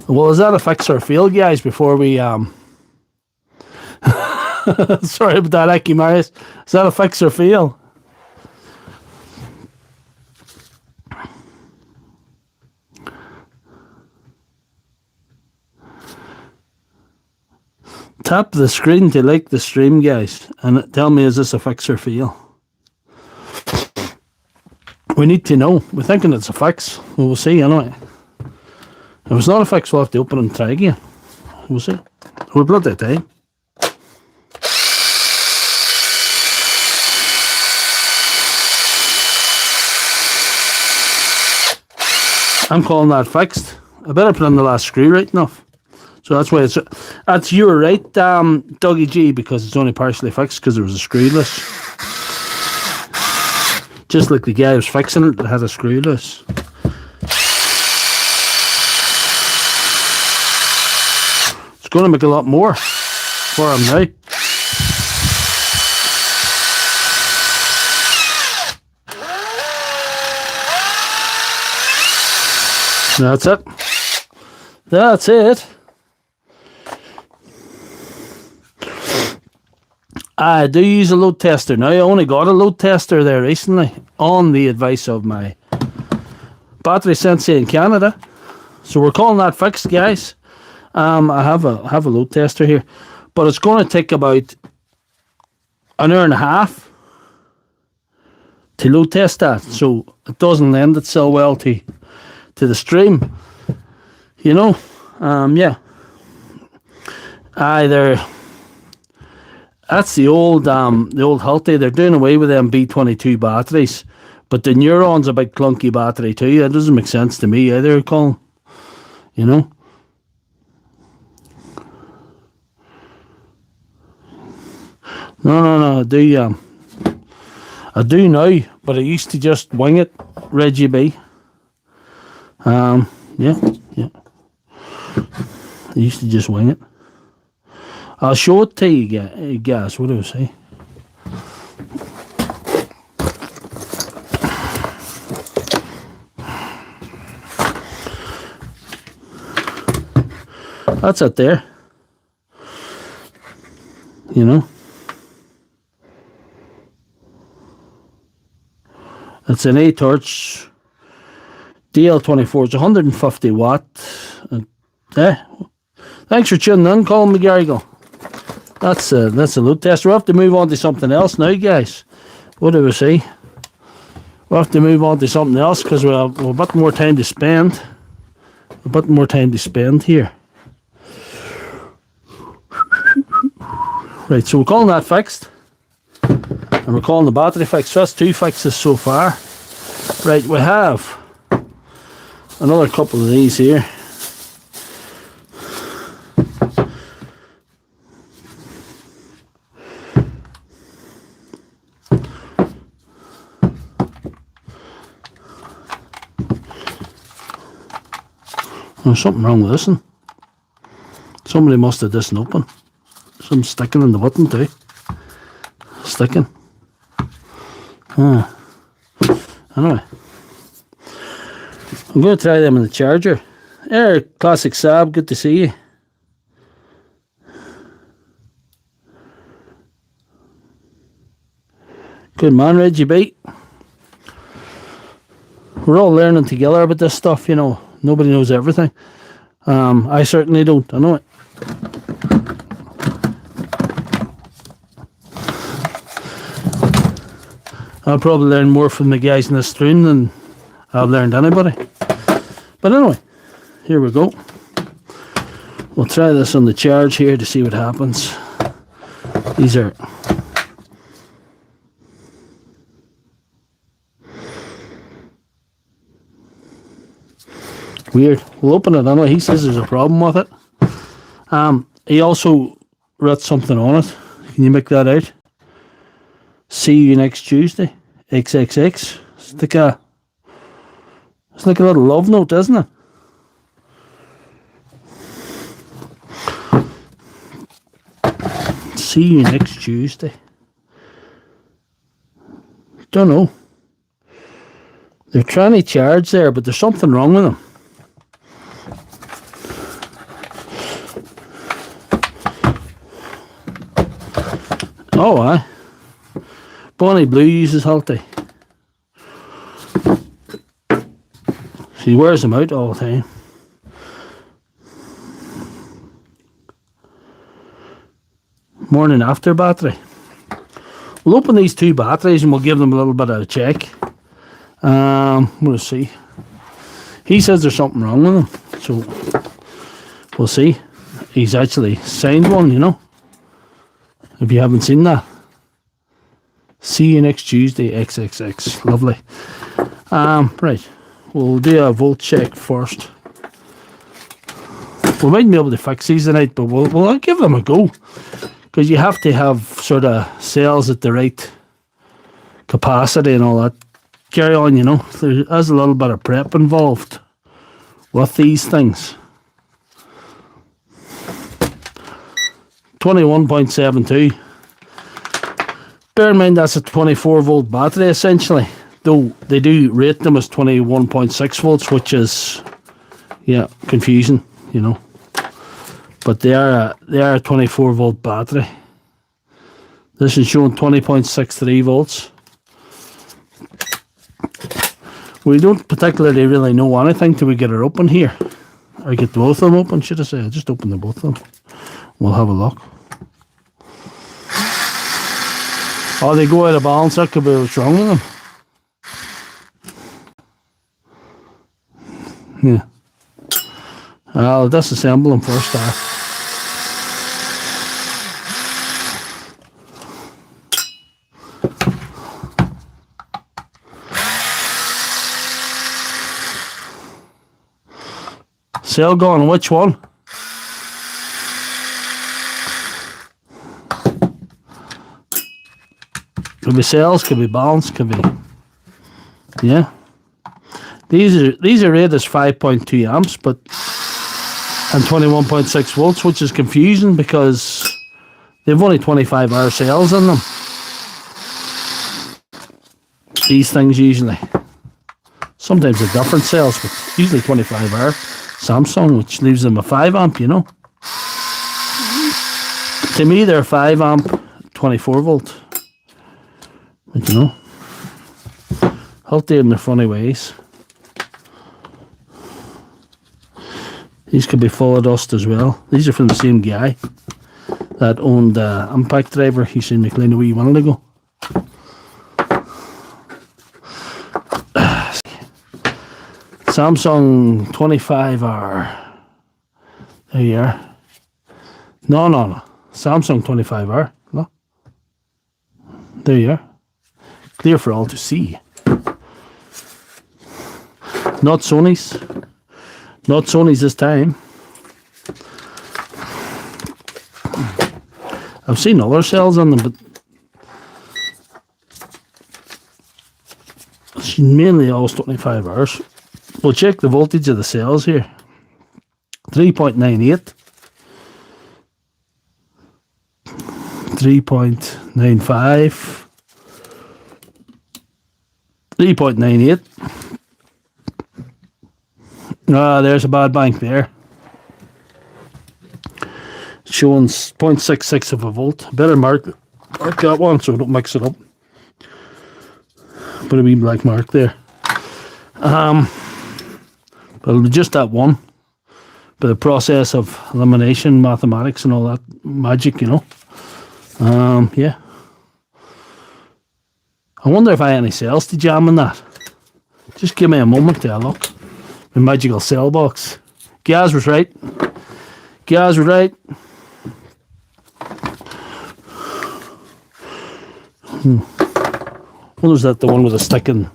Well, is that a fix or fail, guys, before we sorry about that, Aki Marius. Is that a fix or fail? Tap the screen to like the stream, guys, and tell me, is this a fix or fail? We need to know. We're thinking it's a fix. We'll see anyway. If it's not a fix, we'll have to open and try again. We'll see. We're bloody time. I'm calling that fixed. I better put in the last screw right enough. So that's why that's you were right, Dougie G, because it's only partially fixed because there was a screw loose. Just like the guy who was fixing it that had a screw loose. It's going to make a lot more for him now. That's it. That's it. I do use a load tester now. I only got a load tester there recently on the advice of my battery sensei in Canada. So we're calling that fixed, guys. I have a load tester here, but it's going to take about an hour and a half to load test that. So it doesn't lend itself well to the stream, yeah. That's the old Hilti. They're doing away with them B22 batteries, but the Neuron's a big clunky battery too. That doesn't make sense to me either, Colin. You know. No. I do now, but I used to just wing it, Reggie B. Yeah. I used to just wing it. I'll show it to you guys. What do I say? That's it there. You know. It's an 8-torch DL24. It's 150 watt. Thanks for tuning in, Colin McGarrigle. That's a load test. We'll have to move on to something else now, guys. What do we say? We'll have to move on to something else because we'll have a bit more time to spend. A bit more time to spend here. Right, so we're calling that fixed. And we're calling the battery fixed. So that's 2 fixes so far. Right, we have another couple of these here. There's something wrong with this one. Somebody must have this one open. Some sticking in the button too. Sticking. Anyway. I'm going to try them in the charger. There, Classic Sab, good to see you. Good man, Reggie B. We're all learning together about this stuff, you know. Nobody knows everything. I certainly don't, I know it. I'll probably learn more from the guys in this room than I've learned anybody. But anyway, here we go. We'll try this on the charge here to see what happens. These are weird. We'll open it anyway. He says there's a problem with it. He also wrote something on it. Can you make that out? See you next Tuesday. XXX. It's like a little love note, isn't it? See you next Tuesday. Don't know. They're trying to charge there, but there's something wrong with them. Oh, aye. Bonnie Blue uses Hilti. She wears them out all the time. Morning after battery. We'll open these 2 batteries and we'll give them a little bit of a check. We'll see. He says there's something wrong with them, so we'll see. He's actually signed one, you know. If you haven't seen that. See you next Tuesday, XXX. Lovely. Right. We'll do a volt check first. We might be able to fix these tonight, but we'll give them a go. Because you have to have sort of cells at the right capacity and all that. Carry on, you know. There is a little bit of prep involved with these things. 21.72. Bear in mind that's a 24 volt battery essentially, though they do rate them as 21.6 volts, which is, yeah, confusing, you know. But they are a 24 volt battery. This is showing 20.63 volts. We don't particularly really know anything till we get it open here. Or get both of them open, should I say. I'll just open the both of them. We'll have a look. Oh, they go out of balance. That could be what's wrong with them. Yeah. I'll disassemble them first. Cell gone. Which one? Could be cells, could be balance, could be. Yeah. These are rated as 5.2 amps, but and 21.6 volts, which is confusing because they've only 25 hour cells in them. These things usually. Sometimes they're different cells, but usually 25 hour Samsung, which leaves them a 5 amp, you know. To me, they're 5 amp, 24 volt. But you know, Hilti in their funny ways. These could be full of dust as well. These are from the same guy that owned Impact Driver. He seen me clean a wee while ago. Samsung 25 hour. There you are. No. Samsung 25 hour. No. There you are. Clear for all to see. Not Sony's. Not Sony's this time. I've seen other cells on them, but it's mainly always 25 hours. We'll check the voltage of the cells here. 3.98. 3.95. 3.98. There's a bad bank there. Showing 0.66 of a volt. Better mark that one so don't mix it up. Put a wee black mark there. But it'll be just that one. But the process of elimination, mathematics and all that magic, you know. Yeah. I wonder if I have any cells to jam in that. Just give me a moment to look. The magical cell box. Gaz was right. Gaz was right. What was that? The one with a sticking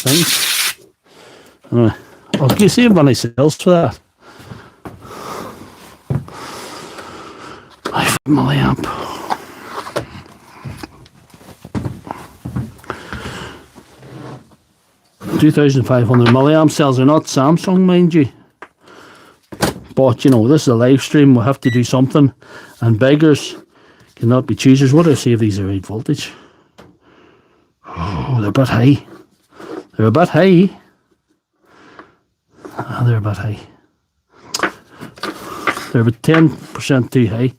thing? Can you see if any cells for that? 5 milliamp. $2,500 milliamp cells are not Samsung, mind you. But you know, this is a live stream. We'll have to do something, and beggars cannot be choosers. What do I see if these are 8 voltage? Oh, they're a bit high. They're a bit high. They're a bit high. They're about 10% too high.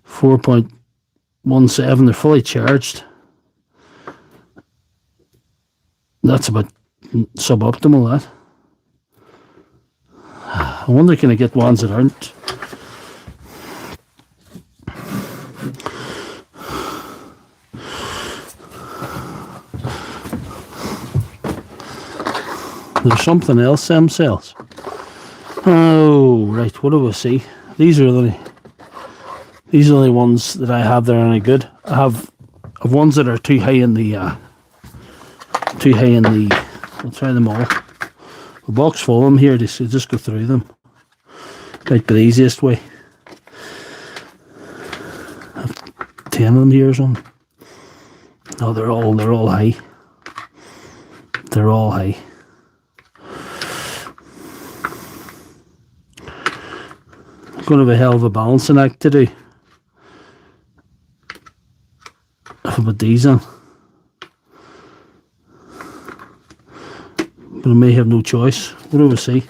4.17. They're fully charged. That's about suboptimal, that. I wonder, can I get ones that aren't? There's something else, them cells. Oh, right, what do we see? These are the only ones that I have that are any good. I have ones that are too high in the I'll try them all. A box full of them here, just go through them. Might be the easiest way. I have 10 of them here or something. No, they're all high. They're all high. I'm going to have a hell of a balancing act to do. If I put these on. But I may have no choice. What do we see?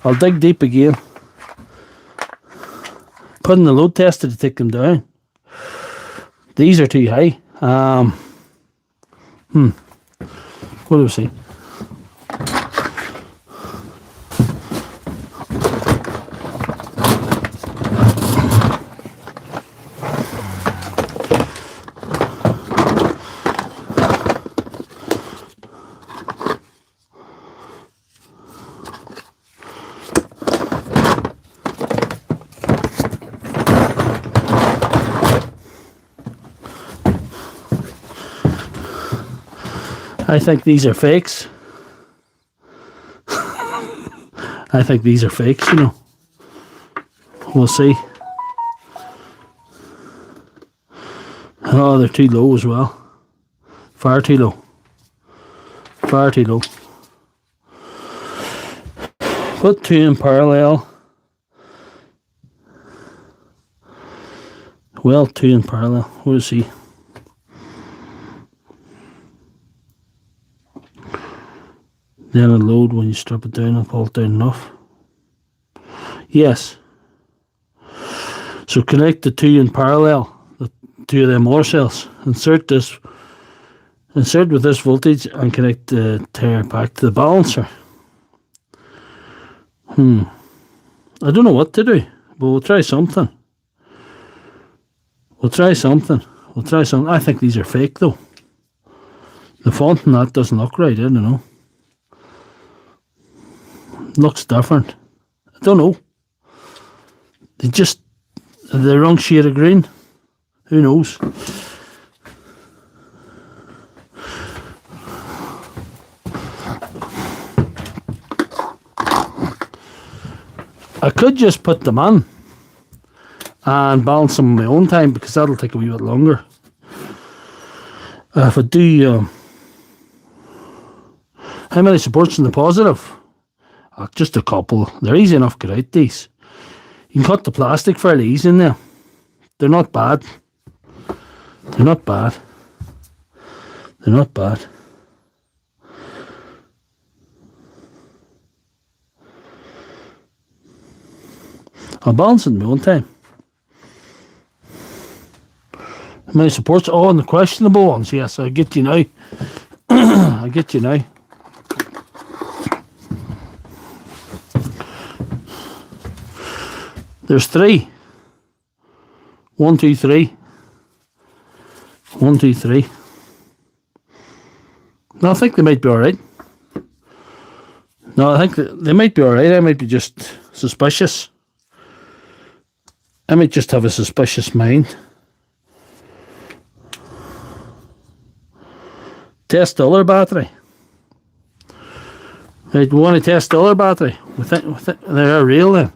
I'll dig deep again. Put in the load tester to take them down. These are too high. What do we see? I think these are fakes. I think these are fakes, you know. We'll see. Oh, they're too low as well. Far too low. Far too low. Put two in parallel. Well, two in parallel. We'll see. Then it'll load when you strip it down and pull it down enough. Yes. So connect the two in parallel, the two of them OR cells. Insert with this voltage and connect the tire back to the balancer. I don't know what to do, but we'll try something. I think these are fake though. The font and that doesn't look right, I don't know. Looks different. I don't know. The wrong shade of green. Who knows? I could just put them on and balance them in my own time, because that'll take a wee bit longer. If I do, how many supports in the positive? Just a couple. They're easy enough to get out, these. You can cut the plastic fairly easy in there. They're not bad. They're not bad. They're not bad. I'll balance it in my own time. How many supports? Oh, and the questionable ones. Yes, I get you now. I get you now. There's 3. 1, 2, 3. 1, 2, 3. No, I think they might be alright. No, I think they might be alright. I might be just suspicious. I might just have a suspicious mind. Test the other battery. Right, we want to test the other battery. We think they're real then.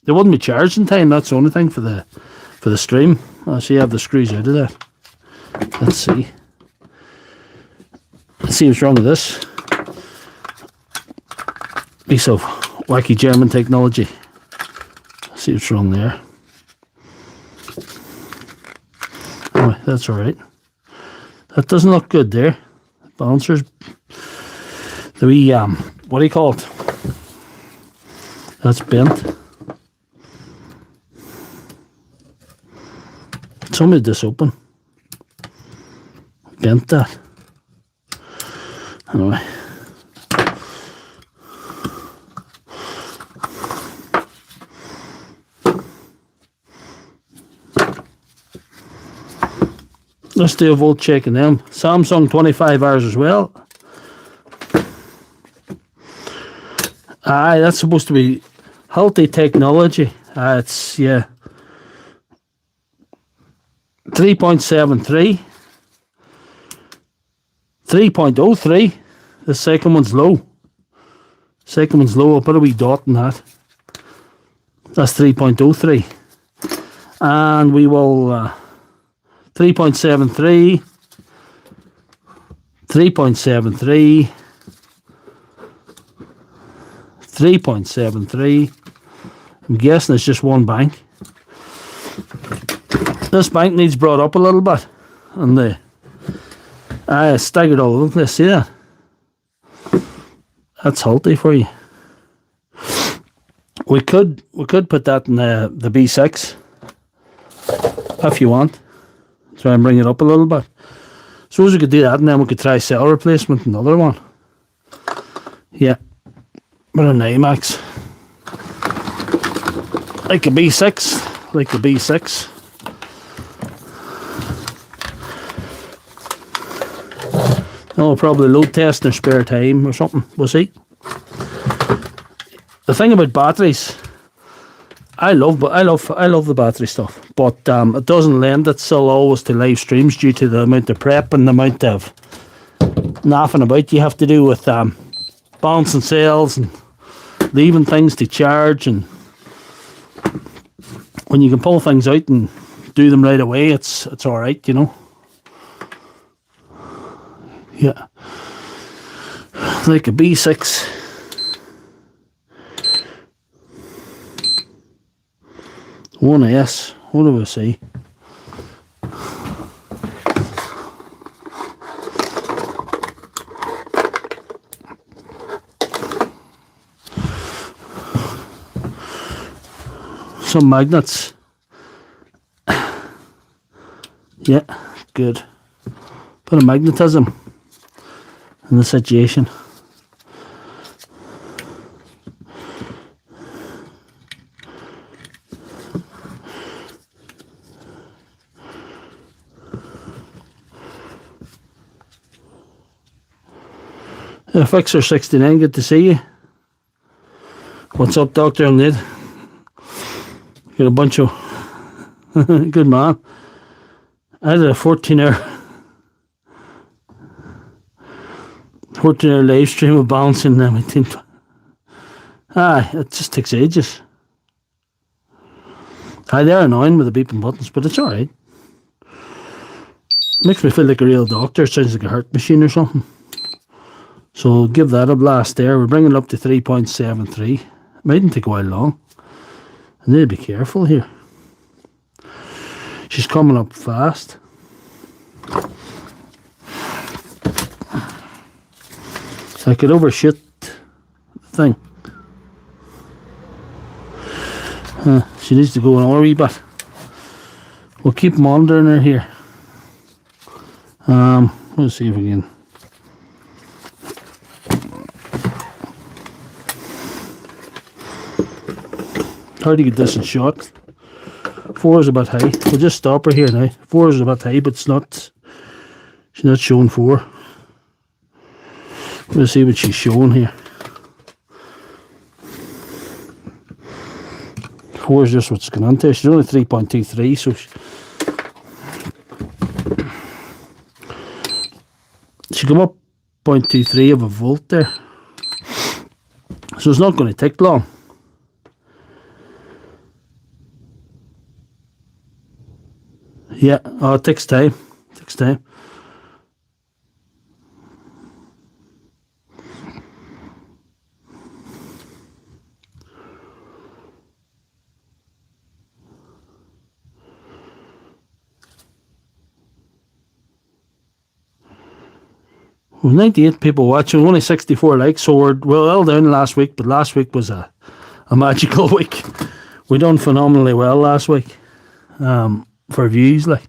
They wouldn't be charged in time. That's the only thing for the stream. I'll see. I have the screws out of there. Let's see. Let's see what's wrong with this piece of wacky German technology. Let's see what's wrong there. Oh, that's all right. That doesn't look good there. Balancers. The wee what do you call it? That's bent. Somebody this open. Bent that. Anyway. Let's do a volt check in them. Samsung 25 hours as well. Aye, that's supposed to be Hilti technology. It's, yeah. 3.73. 3.03. The second one's low. Second one's low. I'll put a wee dot in that. That's 3.03. And we will 3.73. 3.73. 3.73. I'm guessing it's just one bank. This bank needs brought up a little bit, and I staggered all over the place. See that? That's Hilti for you. We could put that in the B6 if you want. Try and bring it up a little bit. Suppose we could do that, and then we could try cell replacement, another one. Yeah. But an AMAX. Like a B6. Like a B6. Oh, probably load test in their spare time or something. We'll see. The thing about batteries, I love the battery stuff, but it doesn't lend itself always to live streams due to the amount of prep and the amount of naffing about you have to do with balancing cells and leaving things to charge. And when you can pull things out and do them right away, it's all right, you know. Yeah, like a B6. One S. What do we see? Some magnets. Yeah, good. Bit of magnetism in the situation. Fixer 69, good to see you. What's up, Dr. Ned? Got a bunch of good man. I had a 14-hour live stream of balancing them. It just takes ages. They're annoying with the beeping buttons, but it's alright. Makes me feel like a real doctor. It sounds like a heart machine or something. So give that a blast there. We're bringing it up to 3.73. It mightn't take a while long. I need to be careful here. She's coming up fast. I could overshoot the thing. She needs to go another wee bit. We'll keep monitoring her here. Let's see if we can. Hard to get this in shot. 4 is a bit high. We'll just stop her here now. 4 is a bit high, but it's not. She's not showing 4. We'll see what she's showing here. 4 is just what's going on to. She's only 3.23, so she come up 0.23 of a volt there. So it's not going to take long. Yeah, it takes time. It takes time. Well, 98 people watching, only 64 likes, so we're well down last week, but last week was a magical week. We done phenomenally well last week. For views, like,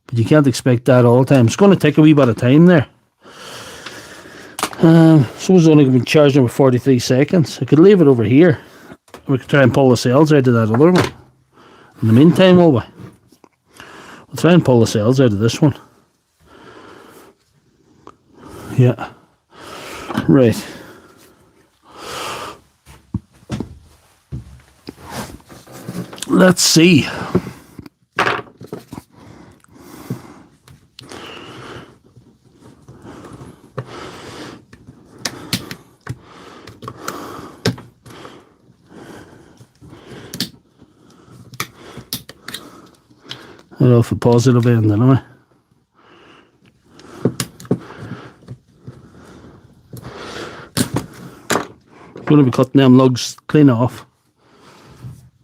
but you can't expect that all the time. It's going to take a wee bit of time there. So it's only going to be charging with 43 seconds. I could leave it over here. We could try and pull the cells out of that other one. In the meantime, we'll try and pull the cells out of this one. Yeah. Right. Let's see. I don't know if a positive end anyway. I'm going to be cutting them lugs clean off,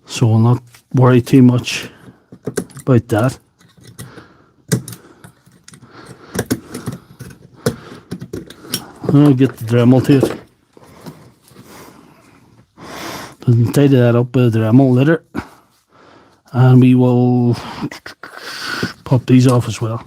so I'll not worry too much about that. I'll get the Dremel to it. And tidy that up with the Dremel later. And we will pop these off as well.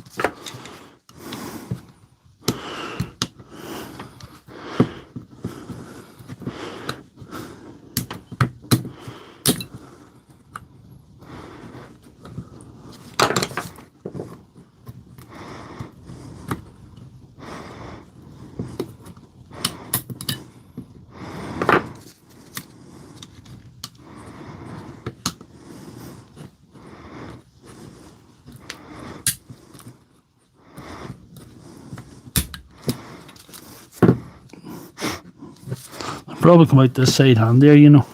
Probably come out this side hand there, you know.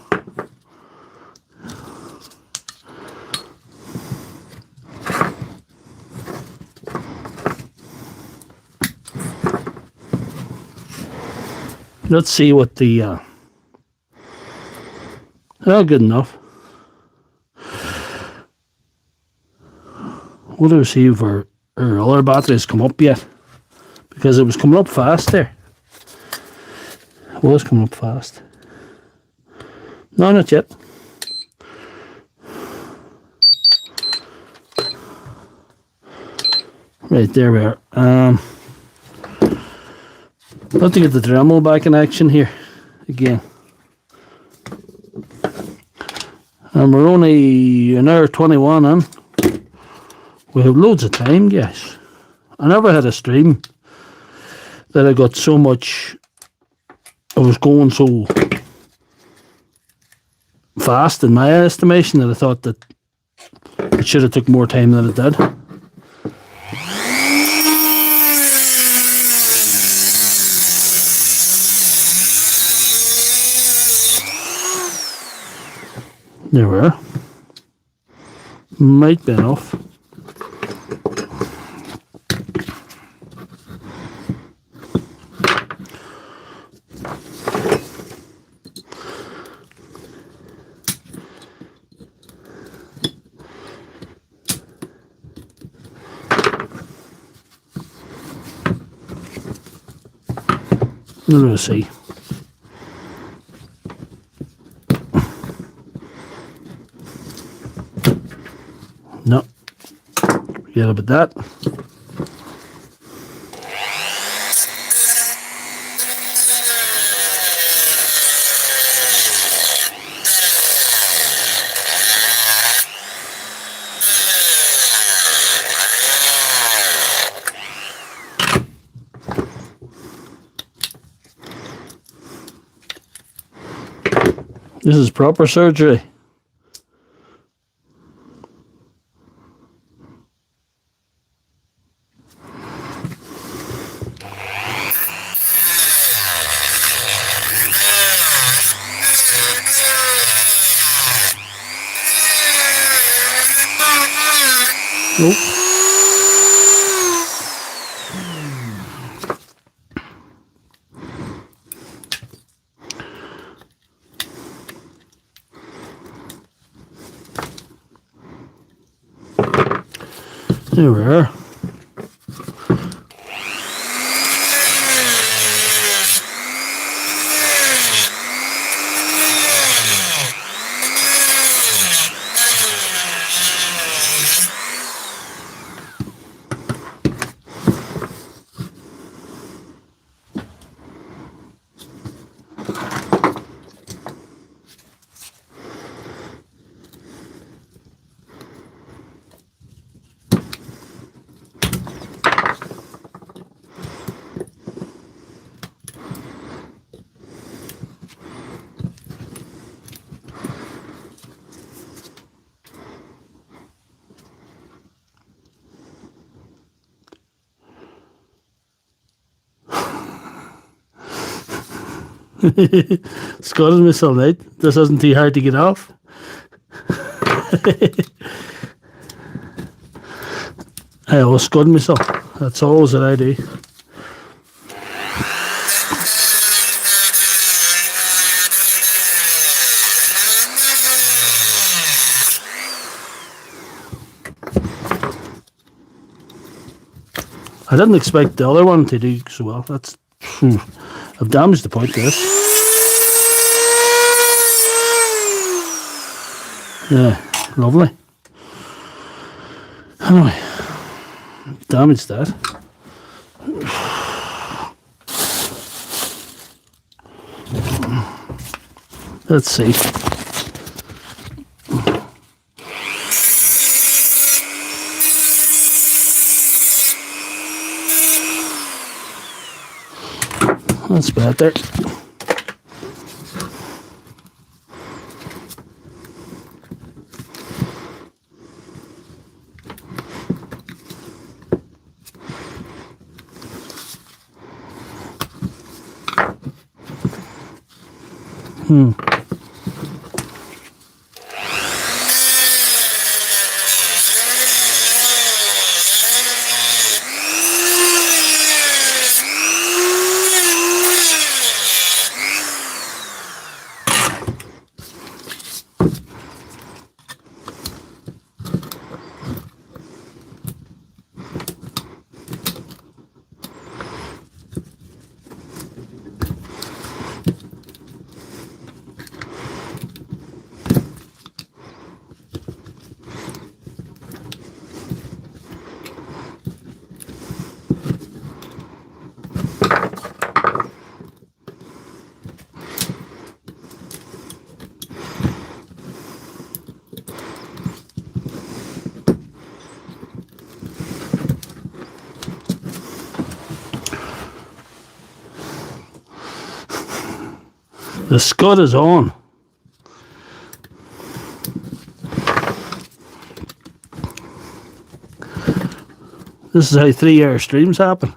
Let's see what the oh, good enough. We'll see if our other batteries come up yet, because it was coming up fast there. It was coming up fast. No, not yet. Right, there we are. Got to get the Dremel back in action here again. And we're only an hour 21 in. We have loads of time, guys. I never had a stream that I got so much. I was going so fast in my estimation that I thought that it should have took more time than it did. There we are. Might be enough. We're going to see. No, forget about that. This is proper surgery. Nope. There we are. Scolded myself, right? This isn't too hard to get off. I always scold myself. That's always what I do. I didn't expect the other one to do so well. That's I've damaged the point to this. Yeah, lovely. Anyway, damaged that. Let's see. That's better. The scud is on. This is how 3-hour streams happen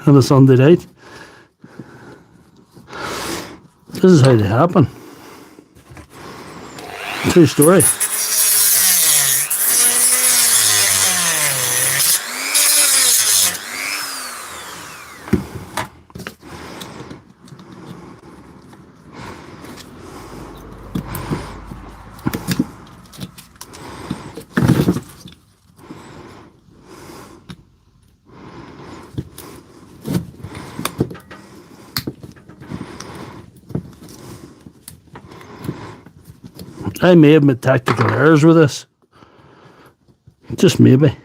on a Sunday night. This is how they happen. True story. I may have made tactical errors with this. Just maybe.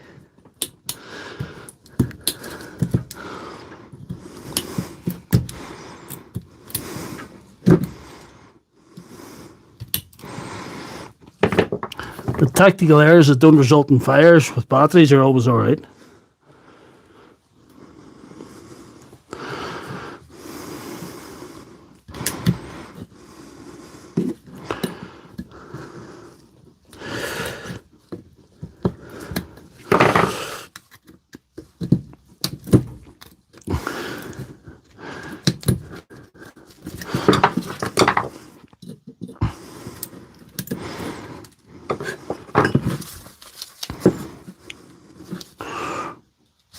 The tactical errors that don't result in fires with batteries are always alright.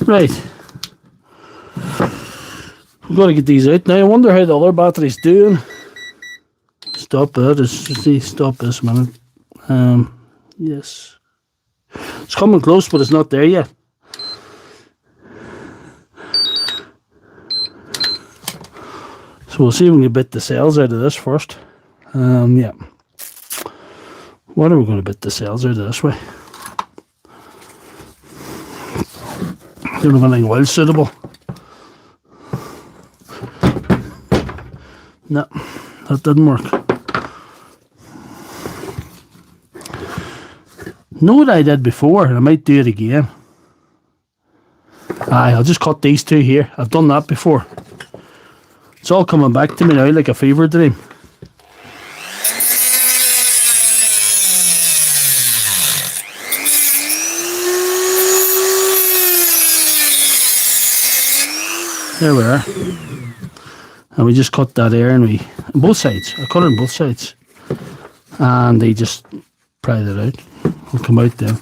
Right. We've got to get these out now. I wonder how the other battery's doing. Stop that. See, stop this a minute. Yes. It's coming close, but it's not there yet. So we'll see if we can bit the cells out of this first. Yeah. What are we going to bit the cells out of this way? Don't have anything well suitable. No, that didn't work. Know what I did before, and I might do it again. Aye, I'll just cut these two here. I've done that before. It's all coming back to me now like a fever dream. There we are. And we just cut that air, and we on both sides. I cut it on both sides. And they just pried it out. It'll come out there.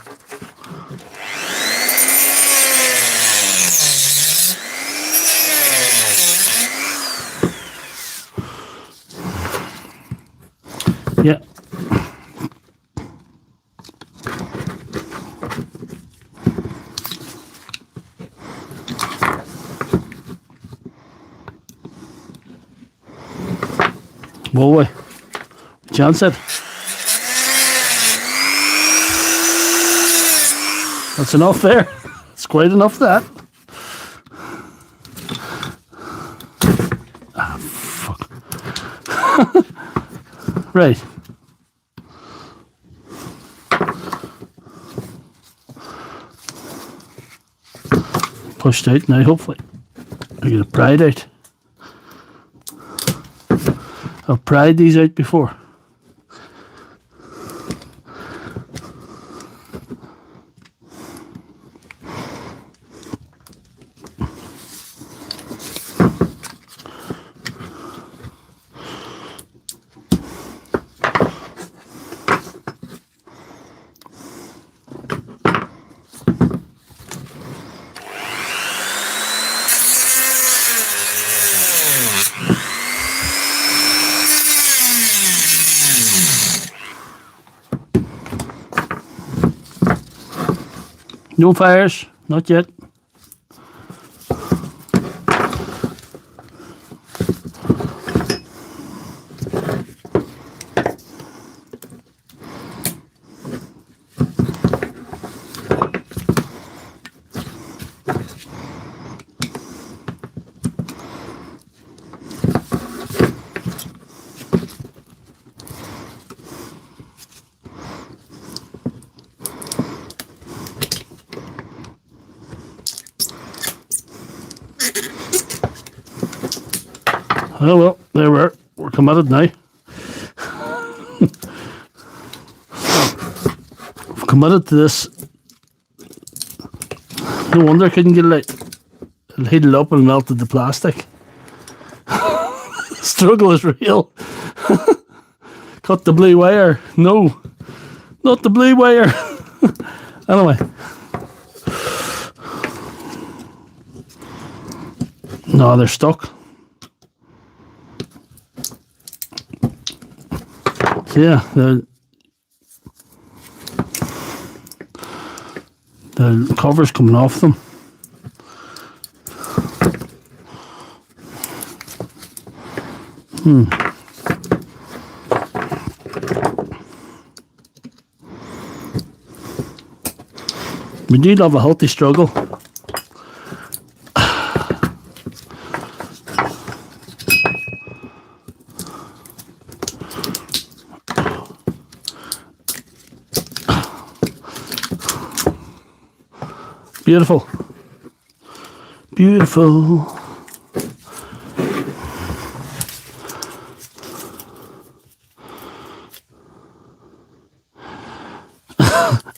Yeah. Boy, chance it. That's enough there. It's quite enough that. Ah, fuck. Right. Pushed out now, hopefully. I get it pried out. I've pried these out before. No fires, not yet. Oh well, there we're committed now. We've committed to this. No wonder I couldn't get it out. It heated up and melted the plastic. Struggle is real. Cut the blue wire. No, not the blue wire. Anyway. No, they're stuck. So yeah, the cover's coming off them. We do love a Hilti struggle. Beautiful. Beautiful.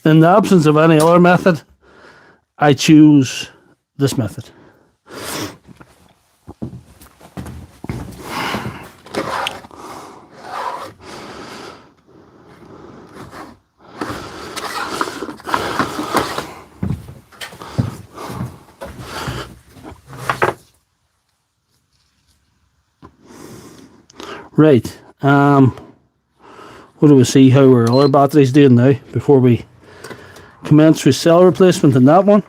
In the absence of any other method, I choose this method. Right, what do we see how our other battery's doing now before we commence with cell replacement in that one?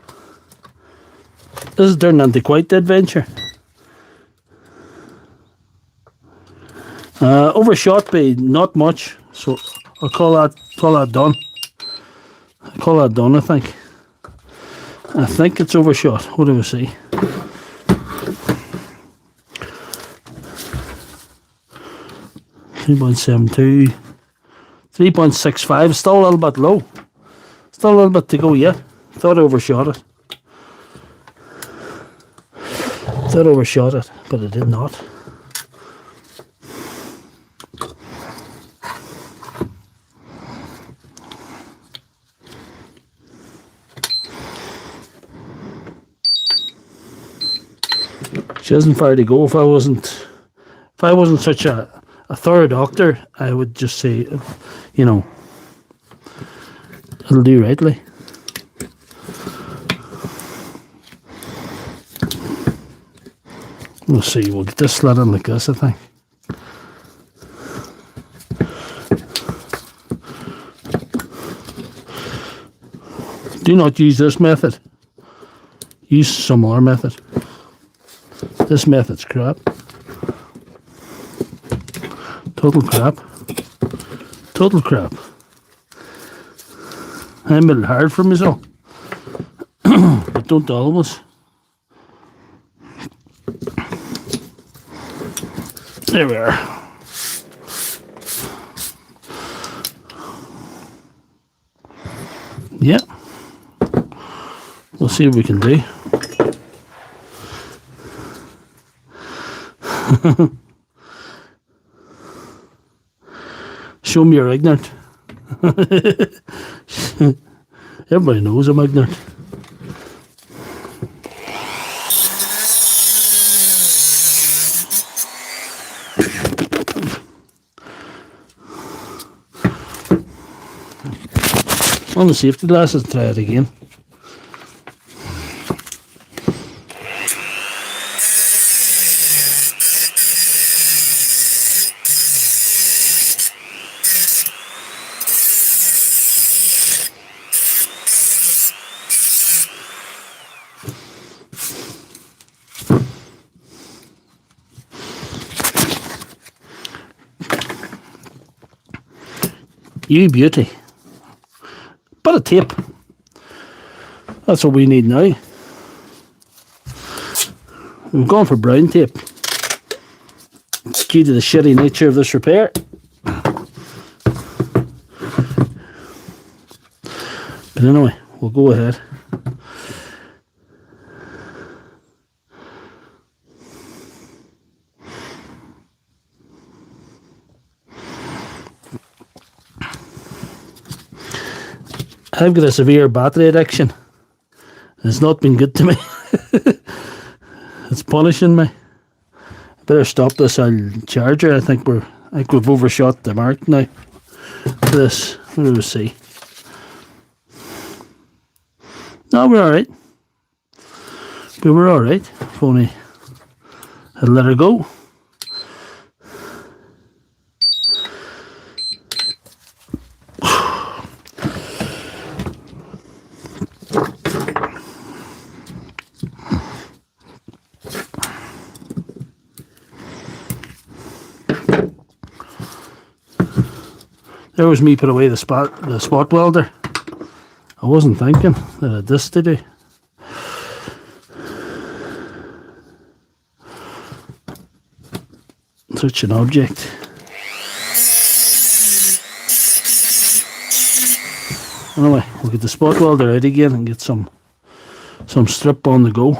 This is turning into quite the adventure. Overshot by not much, so I'll call that done. I'll call that done, I think. I think it's overshot. What do we see? .72, 3.65, still a little bit low. Still a little bit to go yet. Thought I overshot it. Thought I overshot it, but I did not. She hasn't far to go. If I wasn't such a thorough doctor, I would just say, you know, it'll do rightly. We'll see, we'll get this slid in like this, I think. Do not use this method. Use some other method. This method's crap. Total crap. Total crap. I made it hard for myself. But don't always. There we are. Yeah. We'll see what we can do. Show me you're ignorant. Everybody knows I'm ignorant. On the safety glasses, try it again. You beauty. Bit of tape. That's what we need now. We've gone for brown tape. Due to the shitty nature of this repair. But anyway, we'll go ahead. I've got a severe battery addiction. It's not been good to me. It's punishing me. I better stop this charger. I think we've overshot the mark now. This, what do we see? No, we're alright. We were alright. If only I'd let her go. There was me put away the spot welder. I wasn't thinking that I had this to do. Such an object. Anyway, we'll get the spot welder out again and get some strip on the go.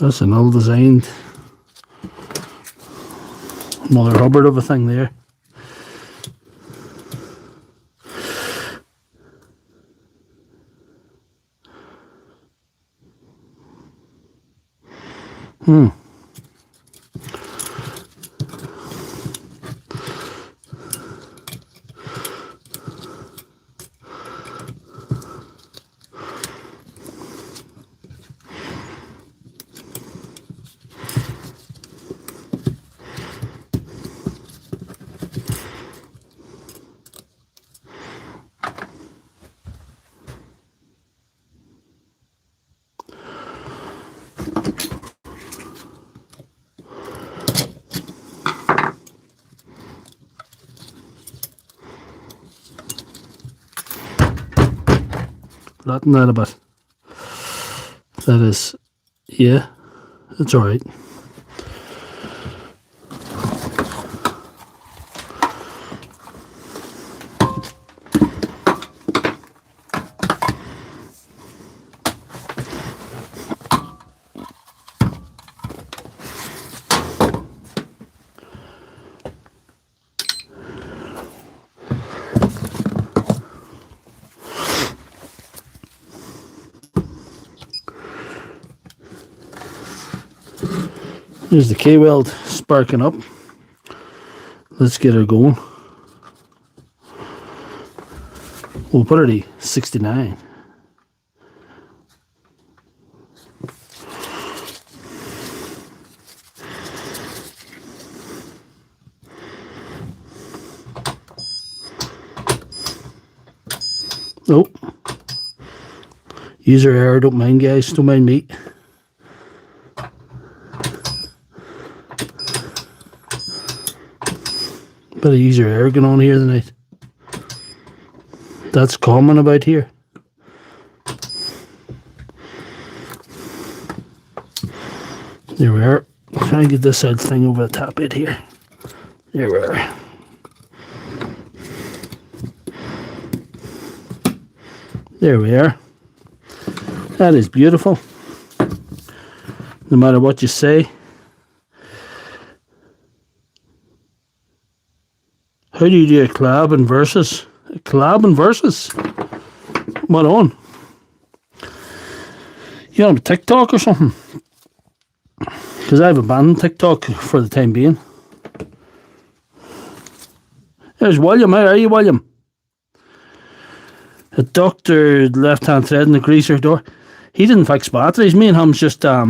That's an ill-designed Mother Hubbard of a thing there. Flatten that a bit. That is, yeah, it's alright. There's the K-weld sparking up. Let's get her going. We'll put her to 69. Nope. User error, don't mind guys, don't mind me. Bit of user error going on here tonight. That's common about here. There we are. Try and get this side thing over the top bit here. There we are. There we are. That is beautiful. No matter what you say. How do you do a collab and versus? A collab and versus? What on? You on TikTok or something? Because I've abandoned TikTok for the time being. There's William. How are you, William? A doctor left-hand thread in the greaser door. He didn't fix batteries. Me and him's just we're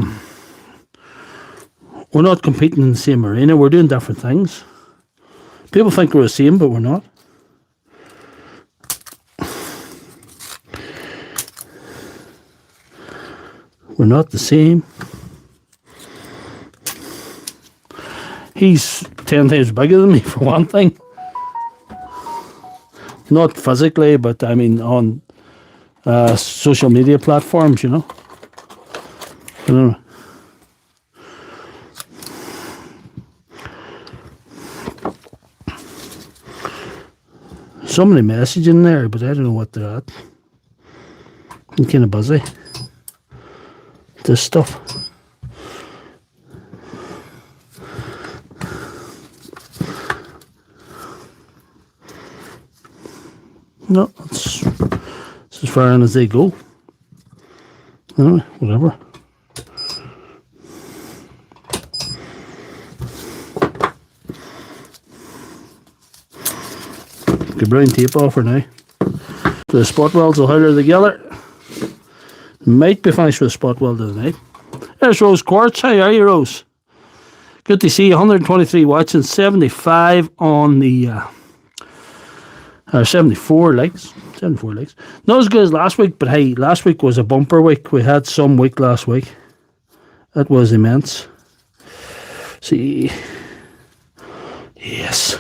not competing in the same arena. We're doing different things. People think we're the same, but we're not. We're not the same. He's 10 times bigger than me, for one thing. Not physically, but I mean on social media platforms, you know. I don't know. Somebody messaging there, but I don't know what they're at. I'm kind of busy. This stuff. No, that's as far in as they go. Anyway, whatever. Get brown tape off her now. The spot welds will hold her together. Might be finished with the spot weld tonight. There's Rose Quartz. How are you, Rose? Good to see you. 123 watching, 75 on the 74 likes. 74 likes. Not as good as last week, but hey, last week was a bumper week. We had some week last week. That was immense. See. Yes.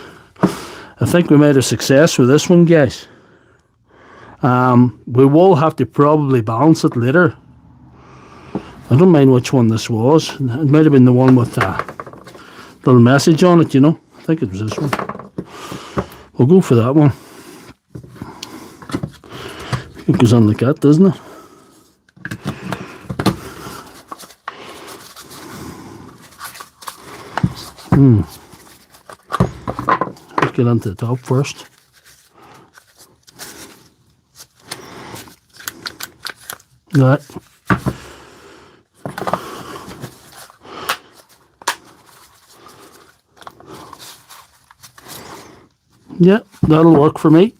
I think we made a success with this one, guys. We will have to probably balance it later. I don't mind which one this was. It might have been the one with a little message on it, you know. I think it was this one. We'll go for that one. It goes on like that, doesn't it? Let's get onto the top first. That. Yeah, that'll work for me.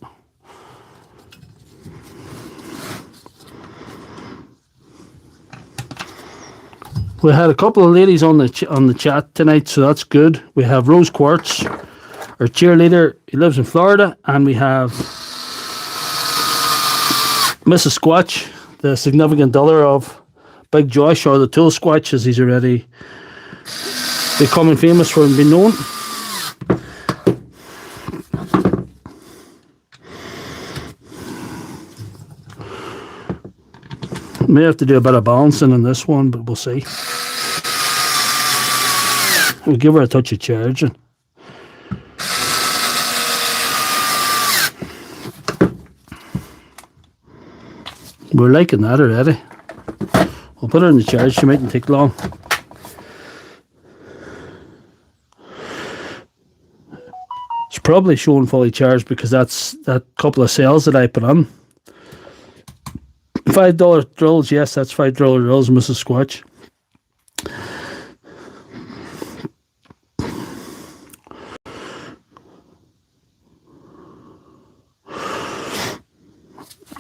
We had a couple of ladies on the chat tonight, so that's good. We have Rose Quartz, our cheerleader. He lives in Florida, and we have Mrs. Squatch, the significant other of Big Josh, or the Tool Squatch, as he's already becoming famous for being known. May have to do a bit of balancing on this one, but we'll see. We'll give her a touch of charging. We're liking that already. We'll put her in the charge. She mightn't take long. It's probably showing fully charged because that's that couple of cells that I put on. $5 drills, yes, that's $5 drills, Mrs. Squatch.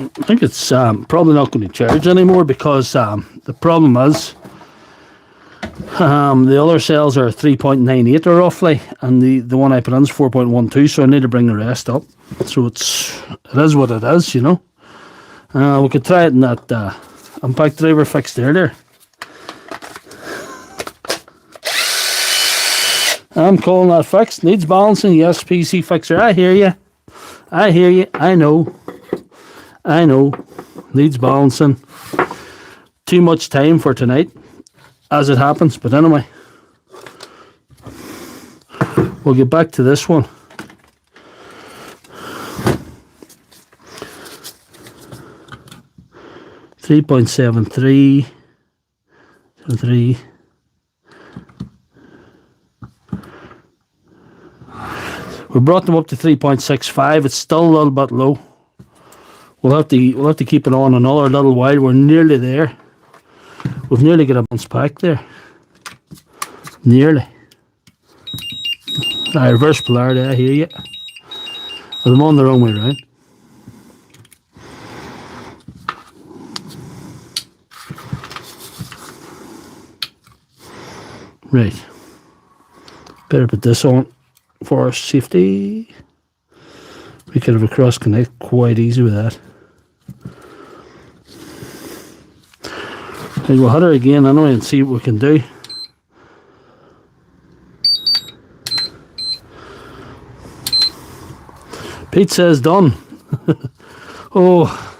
I think it's probably not going to charge anymore because the problem is the other cells are 3.98 or roughly, and the one I put in is 4.12, so I need to bring the rest up. So it is what it is, you know. We could try it in that impact driver fixed earlier. I'm calling that fixed. Needs balancing. Yes, PC fixer. I hear you. I hear you. I know. I know. Needs balancing. Too much time for tonight, as it happens. But anyway, we'll get back to this one. 3.73. 3. We brought them up to 3.65. It's still a little bit low. We'll have to keep it on another little while. We're nearly there. We've nearly got a bounce back there. Nearly. Reverse polarity, I hear you. I'm on the wrong way round. Right. Better put this on for safety. We could have a cross connect quite easy with that. Right, we'll hit her again anyway and see what we can do. Pete says done. Oh,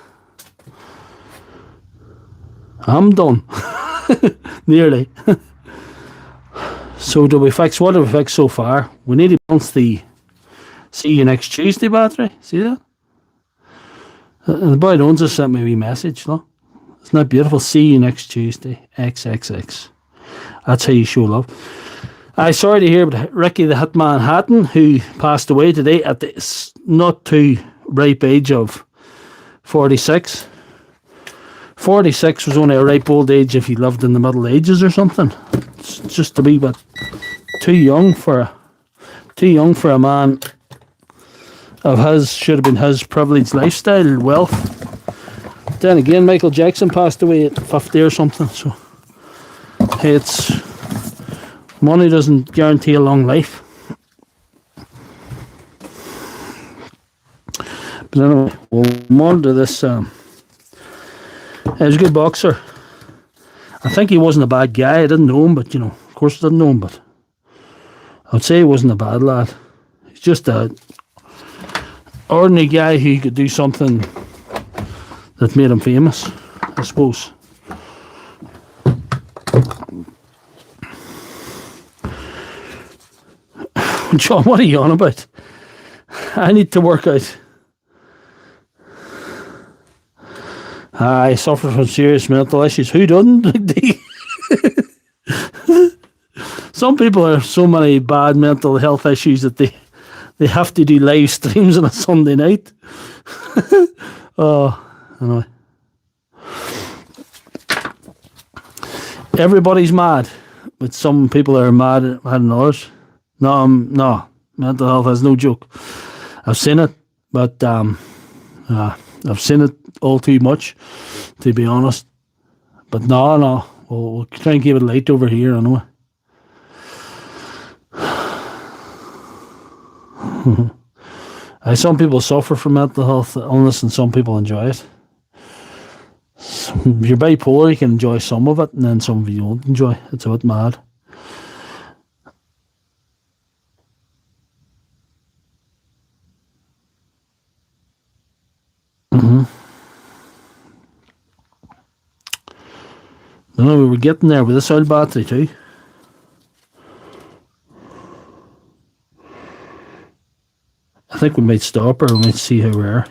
I'm done. Nearly. So what have we fixed so far? We need to bounce the see you next Tuesday battery. See that? The boy that owns us sent me a wee message, no? Isn't that beautiful? See you next Tuesday. XXX. That's how you show love. Sorry to hear about Ricky the Hitman Hatton, who passed away today at the not too ripe age of 46. 46 was only a ripe old age if he lived in the Middle Ages or something. It's just a wee bit too young for a man of his, should have been his privileged lifestyle, wealth. Then again, Michael Jackson passed away at 50 or something, so it's money doesn't guarantee a long life. But anyway, we'll monitor this. He was a good boxer. I think he wasn't a bad guy. I didn't know him, but of course I didn't know him, but I'd say he wasn't a bad lad. He's just a ordinary guy who could do something that made him famous, I suppose. John, what are you on about? I need to work out. I suffer from serious mental issues. Who doesn't? Some people have so many bad mental health issues that they have to do live streams on a Sunday night. Oh, anyway. Everybody's mad, but some people are mad than others. No, mental health is no joke. I've seen it, but I've seen it all too much, to be honest. But no, we'll try and keep it light over here anyway. Some people suffer from mental health illness and some people enjoy it. So if you're bipolar, you can enjoy some of it, and then some of you don't enjoy. It's a bit mad. No, we were getting there with this old battery too. I think we might stop, or we might see how we are.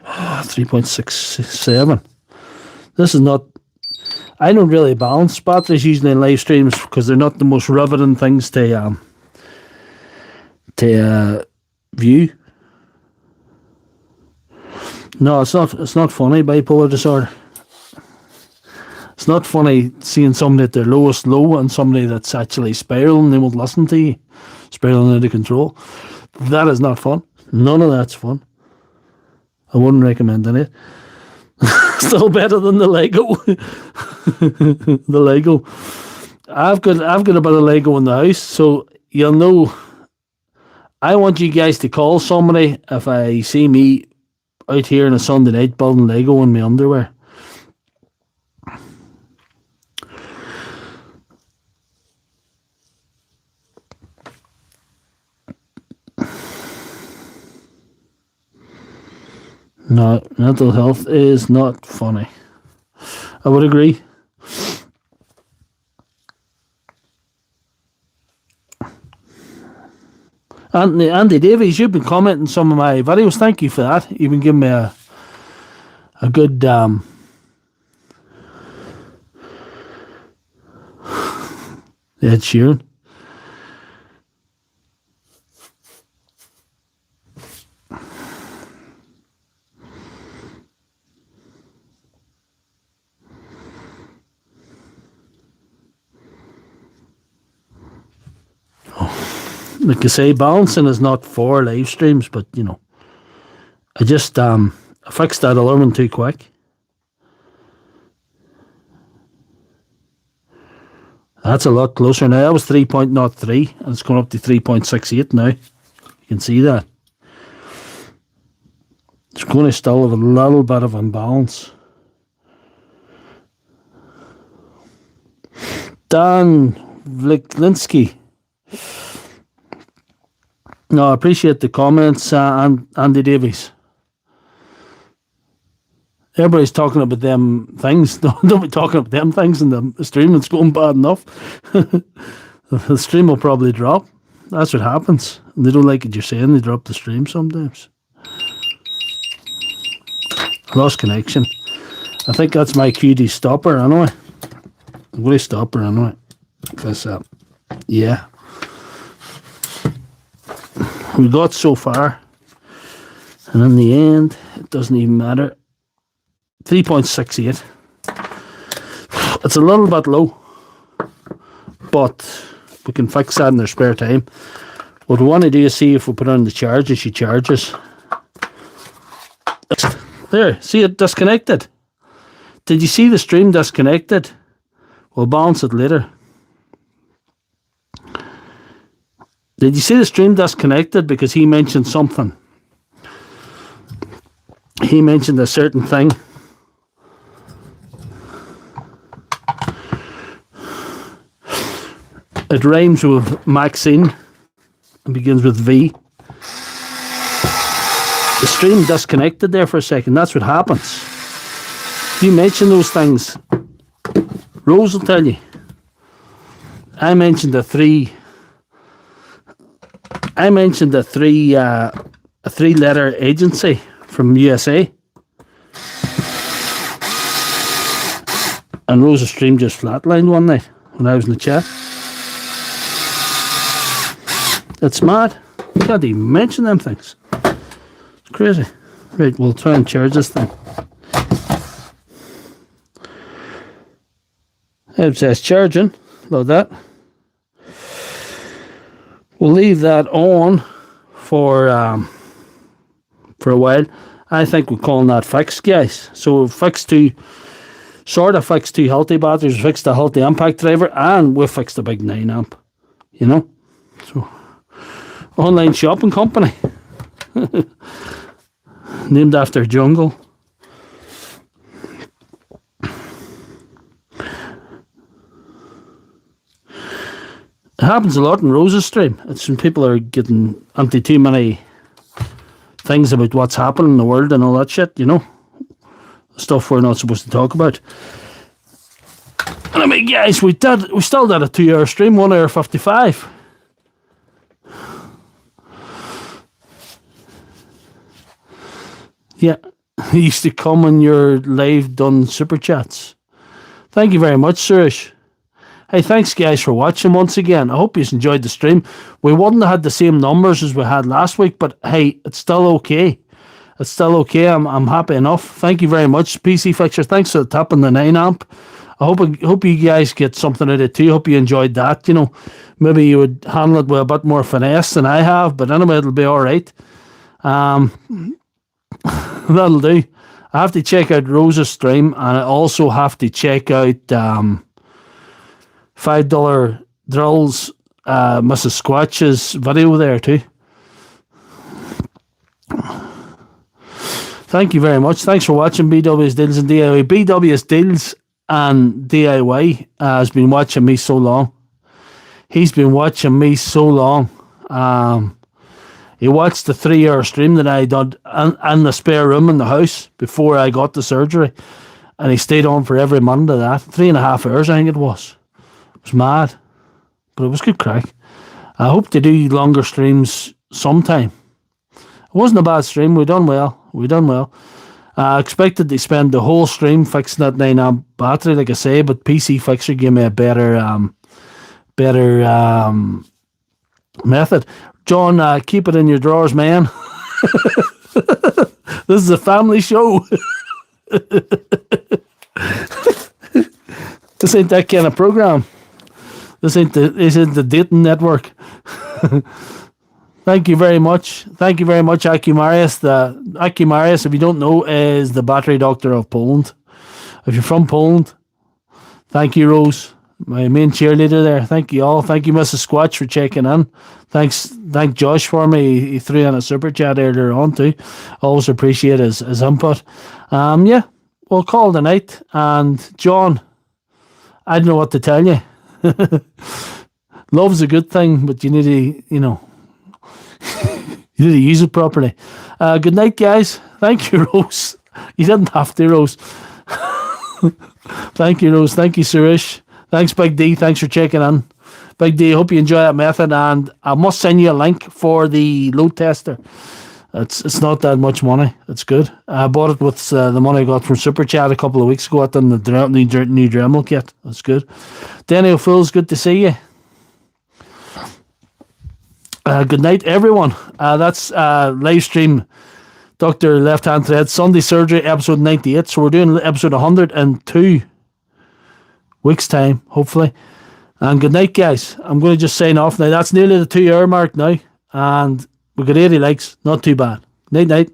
3.67. This is not... I don't really balance batteries usually in live streams because they're not the most riveting things to view. No, it's not funny, bipolar disorder. It's not funny seeing somebody at their lowest low and somebody that's actually spiraling, they won't listen to you, spiraling out of control. That is not fun. None of that's fun. I wouldn't recommend any. Still better than the Lego. The Lego. I've got a bit of Lego in the house, so you'll know. I want you guys to call somebody if I see me out here on a Sunday night building Lego in my underwear. No, mental health is not funny. I would agree. Andy Davies, you've been commenting some of my videos. Thank you for that. You've been giving me a a good Ed Sheeran. Like I say, balancing is not for live streams, but you know, I just I fixed that alarm too quick. That's a lot closer now. That was 3.03 and it's going up to 3.68 now. You can see that. It's going to still have a little bit of imbalance. Dan Vliklinski. No, I appreciate the comments, Andy Davies. Everybody's talking about them things. Don't be talking about them things in the stream. It's going bad enough. The stream will probably drop. That's what happens. And they don't like what you're saying. They drop the stream sometimes. Lost connection. I think that's my QD stopper anyway. I'm going to stop her anyway. That's up. Yeah. We got so far. And in the end, it doesn't even matter. 3.68. It's a little bit low, but we can fix that in our spare time. What we want to do is see if we put on the charger, she charges. There, see it disconnected. Did you see the stream disconnected? We'll balance it later. Did you see the stream disconnected because he mentioned something? He mentioned a certain thing. It rhymes with Maxine and begins with V. The stream disconnected there for a second. That's what happens. If you mention those things, Rose will tell you. I mentioned a three-letter agency from USA, and Rose's stream just flatlined one night when I was in the chat. It's mad. You can't even mention them things. It's crazy. Right, we'll try and charge this thing. It says charging. Load that. We'll leave that on for a while. I think we're calling that fixed, guys. So we've fixed two Hilti batteries. We fixed the Hilti impact driver, and we've fixed a big 9 amp. You know? So, online shopping company. Named after jungle. It happens a lot in Rose's stream. It's when people are getting into too many things about what's happening in the world and all that shit, you know. Stuff we're not supposed to talk about. And I mean, guys, we still did a 2-hour stream, 1 hour 55. Yeah, he used to come on your live done super chats. Thank you very much, Suresh. Hey, thanks guys for watching once again. I hope you enjoyed the stream. We wouldn't have had the same numbers as we had last week, but hey, it's still okay. It's still okay. I'm happy enough. Thank you very much, PC Fixer. Thanks for tapping the 9 amp. I hope you guys get something out of it too. Hope you enjoyed that. You know, maybe you would handle it with a bit more finesse than I have, but anyway, it'll be all right. That'll do. I have to check out Rose's stream, and I also have to check out $5 Drills, Mrs. Squatch's video there too. Thank you very much. Thanks for watching BW's Deals and DIY. BW's Deals and DIY has been watching me so long. He's been watching me so long. He watched the 3-hour stream that I did in the spare room in the house before I got the surgery. And he stayed on for every Monday of that. 3.5 hours, I think it was. It was mad. But it was good crack. I hope to do longer streams sometime. It wasn't a bad stream. We done well. Expected to spend the whole stream fixing that 9 amp battery, like I say, but PC Fixer gave me a better method. John, keep it in your drawers, man. This is a family show. This ain't that kind of program. This ain't the dating network. Thank you very much. Thank you very much, Akimarius. Akimarius, if you don't know, is the battery doctor of Poland. If you're from Poland, thank you, Rose, my main cheerleader there. Thank you all. Thank you, Mrs. Squatch, for checking in. Thank Josh for me. He threw in a super chat earlier on too. Always appreciate his input. Yeah, we'll call it a night. And John, I don't know what to tell you. Love's a good thing, but you need to, you need to use it properly. Good night, guys. Thank you, Rose. You didn't have to, Rose. Thank you, Rose. Thank you, Suresh. Thanks, Big D. Thanks for checking in. Big D, hope you enjoy that method, and I must send you a link for the load tester. It's not that much money. It's good. I bought it with the money I got from Super Chat a couple of weeks ago at the new Dremel kit. That's good. Danny O'Fools, good to see you. Good night, everyone. That's live stream Dr. Left Hand Thread Sunday Surgery episode 98. So we're doing episode 100 in 2 weeks' time, hopefully. And good night, guys. I'm going to just sign off now. That's nearly the 2 hour mark now. And we got 80 likes. Not too bad. Night, night.